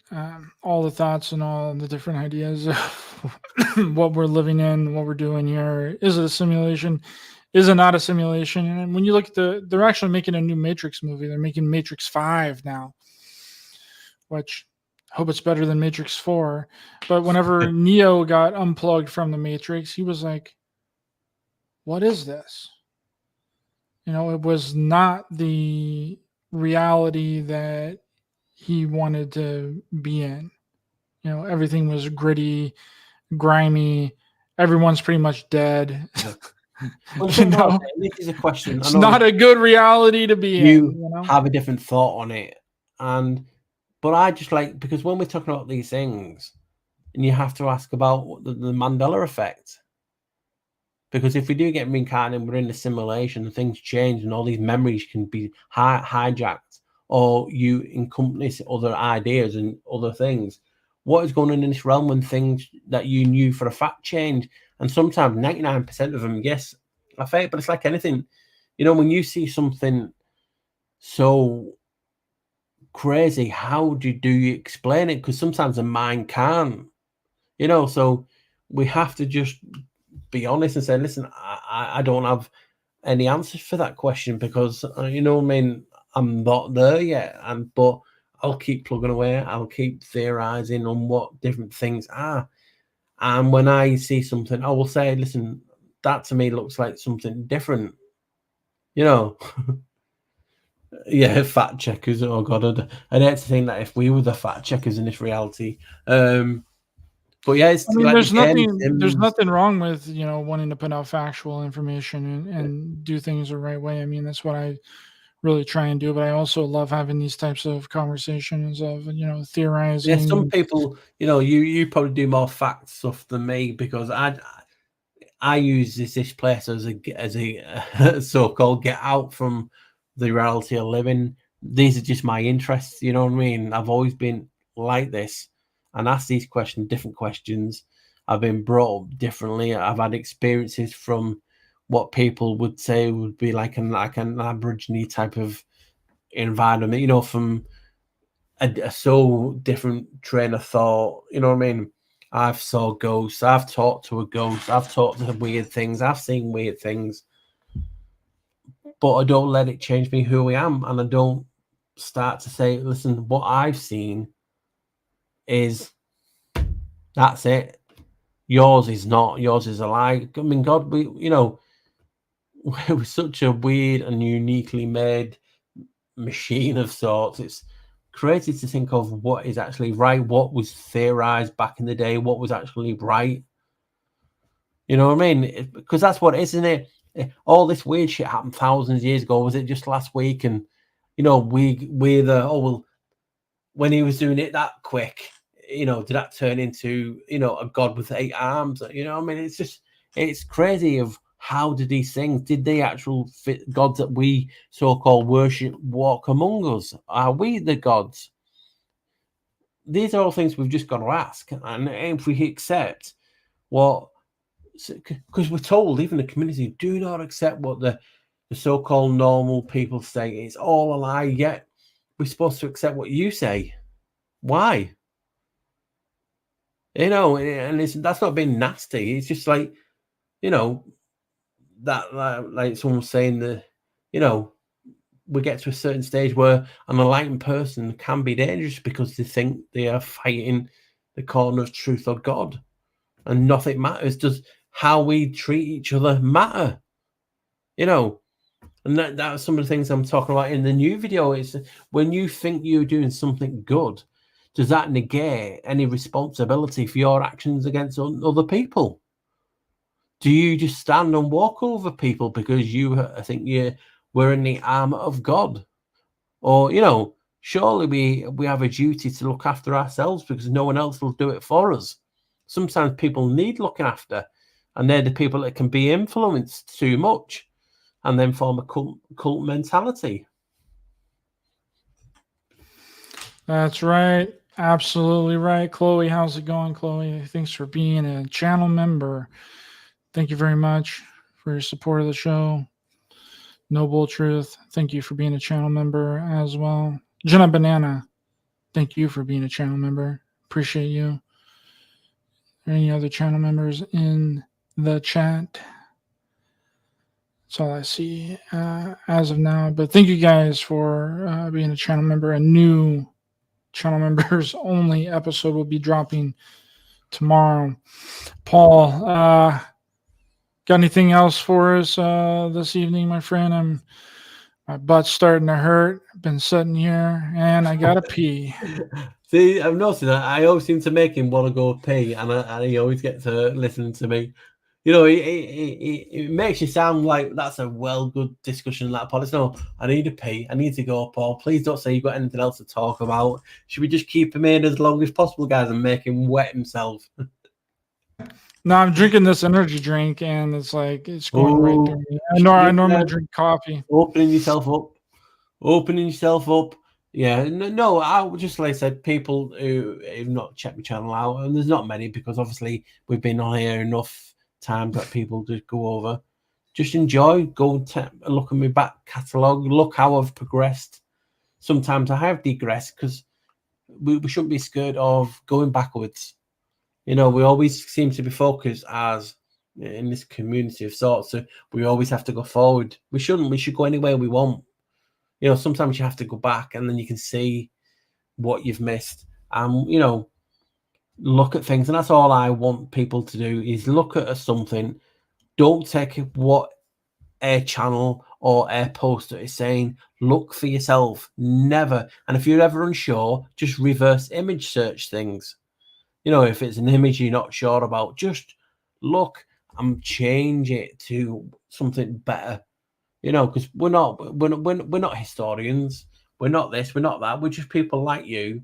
All the thoughts and all the different ideas of what we're living in, what we're doing here. Is it a simulation? Is it not a simulation? And when you look at they're actually making a new Matrix movie. They're making Matrix 5 now, which I hope it's better than Matrix 4. But whenever Neo got unplugged from the Matrix, he was like, what is this? You know, it was not the reality that he wanted to be in. You know, everything was gritty, grimy. Everyone's pretty much dead. Well, you know, this is a question. It's not a good reality to be in. You know? Have a different thought on it, but I just like, because when we're talking about these things, and you have to ask about the Mandela effect. Because if we do get reincarnated, we're in a simulation, and things change, and all these memories can be hijacked, or you encompass other ideas and other things. What is going on in this realm when things that you knew for a fact change? And sometimes 99% of them, yes, are fake, but it's like anything. You know, when you see something so crazy. How do you explain it? Because sometimes the mind can't, you know. So we have to just be honest and say, listen, I don't have any answers for that question because you know what I mean, I'm not there yet. But I'll keep plugging away. I'll keep theorizing on what different things are. And when I see something, I will say, listen, that to me looks like something different. You know. Yeah, fact checkers. Oh God, I'd hate to think that if we were the fact checkers in this reality. But yeah, it's I mean, like there's Sims. nothing wrong with, you know, wanting to put out factual information and do things the right way. I mean, that's what I really try and do. But I also love having these types of conversations of, you know, Yeah, theorizing. some people, you know, you probably do more fact stuff than me because I use this place as a so-called get out from the reality of living. These are just my interests, you know what I mean? I've always been like this and asked these questions, different questions. I've been brought up differently. I've had experiences from what people would say would be like an Aborigine type of environment, you know, from a so different train of thought, you know what I mean? I've saw ghosts, I've talked to a ghost, I've talked to weird things, I've seen weird things, but I don't let it change me who I am, and I don't start to say, listen, what I've seen is that's it. Yours is not. Yours is a lie. I mean, God, you know, we're such a weird and uniquely made machine of sorts. It's crazy to think of what is actually right, what was theorized back in the day, what was actually right. You know what I mean? Because that's what it is, isn't it? All this weird shit happened thousands of years ago. Was it just last week? And you know, we're the well, when he was doing it that quick, you know, did that turn into, you know, a god with 8 arms? You know, I mean, it's crazy of how did these things, did the actual gods that we so-called worship walk among us? Are we the gods? These are all things we've just got to ask. And if we accept what, because we're told, even the community, do not accept what the so-called normal people say. It's all a lie, yet we're supposed to accept what you say. Why? You know, and that's not being nasty. It's just like, you know, that like someone was saying that, you know, we get to a certain stage where an enlightened person can be dangerous because they think they are fighting the corner of truth or God, and nothing matters. Does how we treat each other matter? You know, and that's some of the things I'm talking about in the new video. Is when you think you're doing something good, does that negate any responsibility for your actions against other people? Do you just stand and walk over people because you think you're wearing the armor of God? Or, you know, surely we have a duty to look after ourselves because no one else will do it for us. Sometimes people need looking after, and they're the people that can be influenced too much and then form a cult mentality. That's right. Absolutely right. Chloe, how's it going, Chloe? Thanks for being a channel member. Thank you very much for your support of the show. Noble Truth, thank you for being a channel member as well. Jenna Banana, thank you for being a channel member. Appreciate you. Any other channel members in the chat? That's all I see as of now. But thank you guys for being a channel member. A new channel members only episode will be dropping tomorrow. Paul, got anything else for us this evening, my friend? My butt's starting to hurt. I've been sitting here and I gotta pee. See, I've noticed that I always seem to make him want to go pee, and he always gets to listen to me. You know, it makes you sound like that's a good discussion. That Paul, no, I need to pee. I need to go, Paul. Please don't say you've got anything else to talk about. Should we just keep him in as long as possible, guys, and make him wet himself? No, I'm drinking this energy drink, and it's like it's going right through me. I normally drink coffee. Opening yourself up. Yeah, no, I would just like I said, people who have not checked my channel out, and there's not many because obviously we've been on here enough times that people just go over. Just enjoy, go look at my back catalogue, look how I've progressed sometimes I have digressed because we shouldn't be scared of going backwards. You know, we always seem to be focused as in this community of sorts. So we always have to go forward. We shouldn't. We should go anywhere we want. You know, sometimes you have to go back and then you can see what you've missed. And, you know, look at things. And that's all I want people to do is look at something. Don't take what a channel or a poster is saying. Look for yourself. Never. And if you're ever unsure, just reverse image search things. You know, if it's an image you're not sure about, just look and change it to something better. You know, because we're not historians. We're not this. We're not that. We're just people like you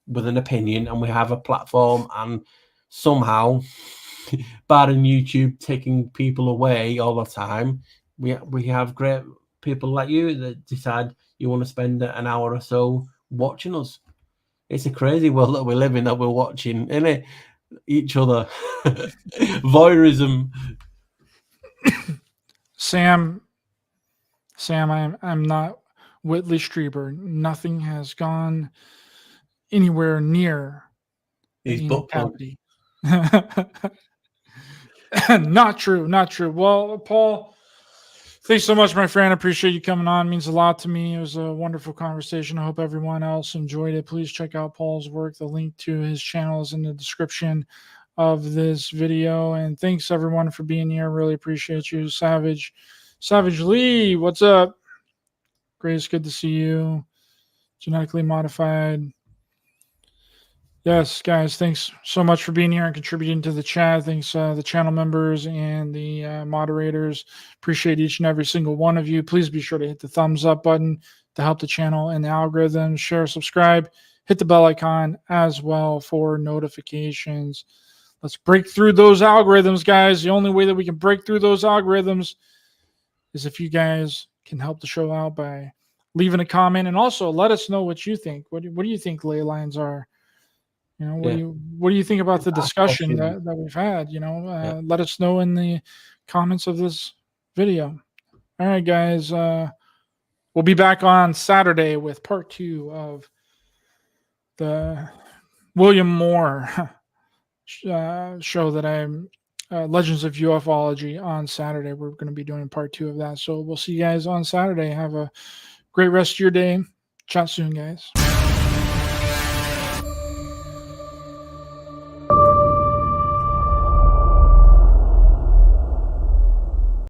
with an opinion, and we have a platform. And somehow, barring YouTube taking people away all the time, we have great people like you that decide you want to spend an hour or so watching us. It's a crazy world that we live in, that we're watching, isn't it? Each other. Voyeurism. Sam, I'm not Whitley Strieber. Nothing has gone anywhere near His anal butt plug. cavity. Not true. Well, Paul, thanks so much, my friend. I appreciate you coming on. It means a lot to me. It was a wonderful conversation. I hope everyone else enjoyed it. Please check out Paul's work. The link to his channel is in the description of this video. And thanks everyone for being here. Really appreciate you. Savage Lee, what's up? Grace, good to see you. Genetically modified. Yes, guys, thanks so much for being here and contributing to the chat. Thanks, the channel members and the moderators. Appreciate each and every single one of you. Please be sure to hit the thumbs up button to help the channel and the algorithm. Share, subscribe, hit the bell icon as well for notifications. Let's break through those algorithms, guys. The only way that we can break through those algorithms is if you guys can help the show out by leaving a comment, and also let us know what you think. What do you think Leylines are? You know, what do you think about the discussion that we've had? You know, let us know in the comments of this video. All right, guys. We'll be back on Saturday with part 2 of the William Moore show that I'm Legends of UFOlogy on Saturday. We're going to be doing part 2 of that. So we'll see you guys on Saturday. Have a great rest of your day. Chat soon, guys.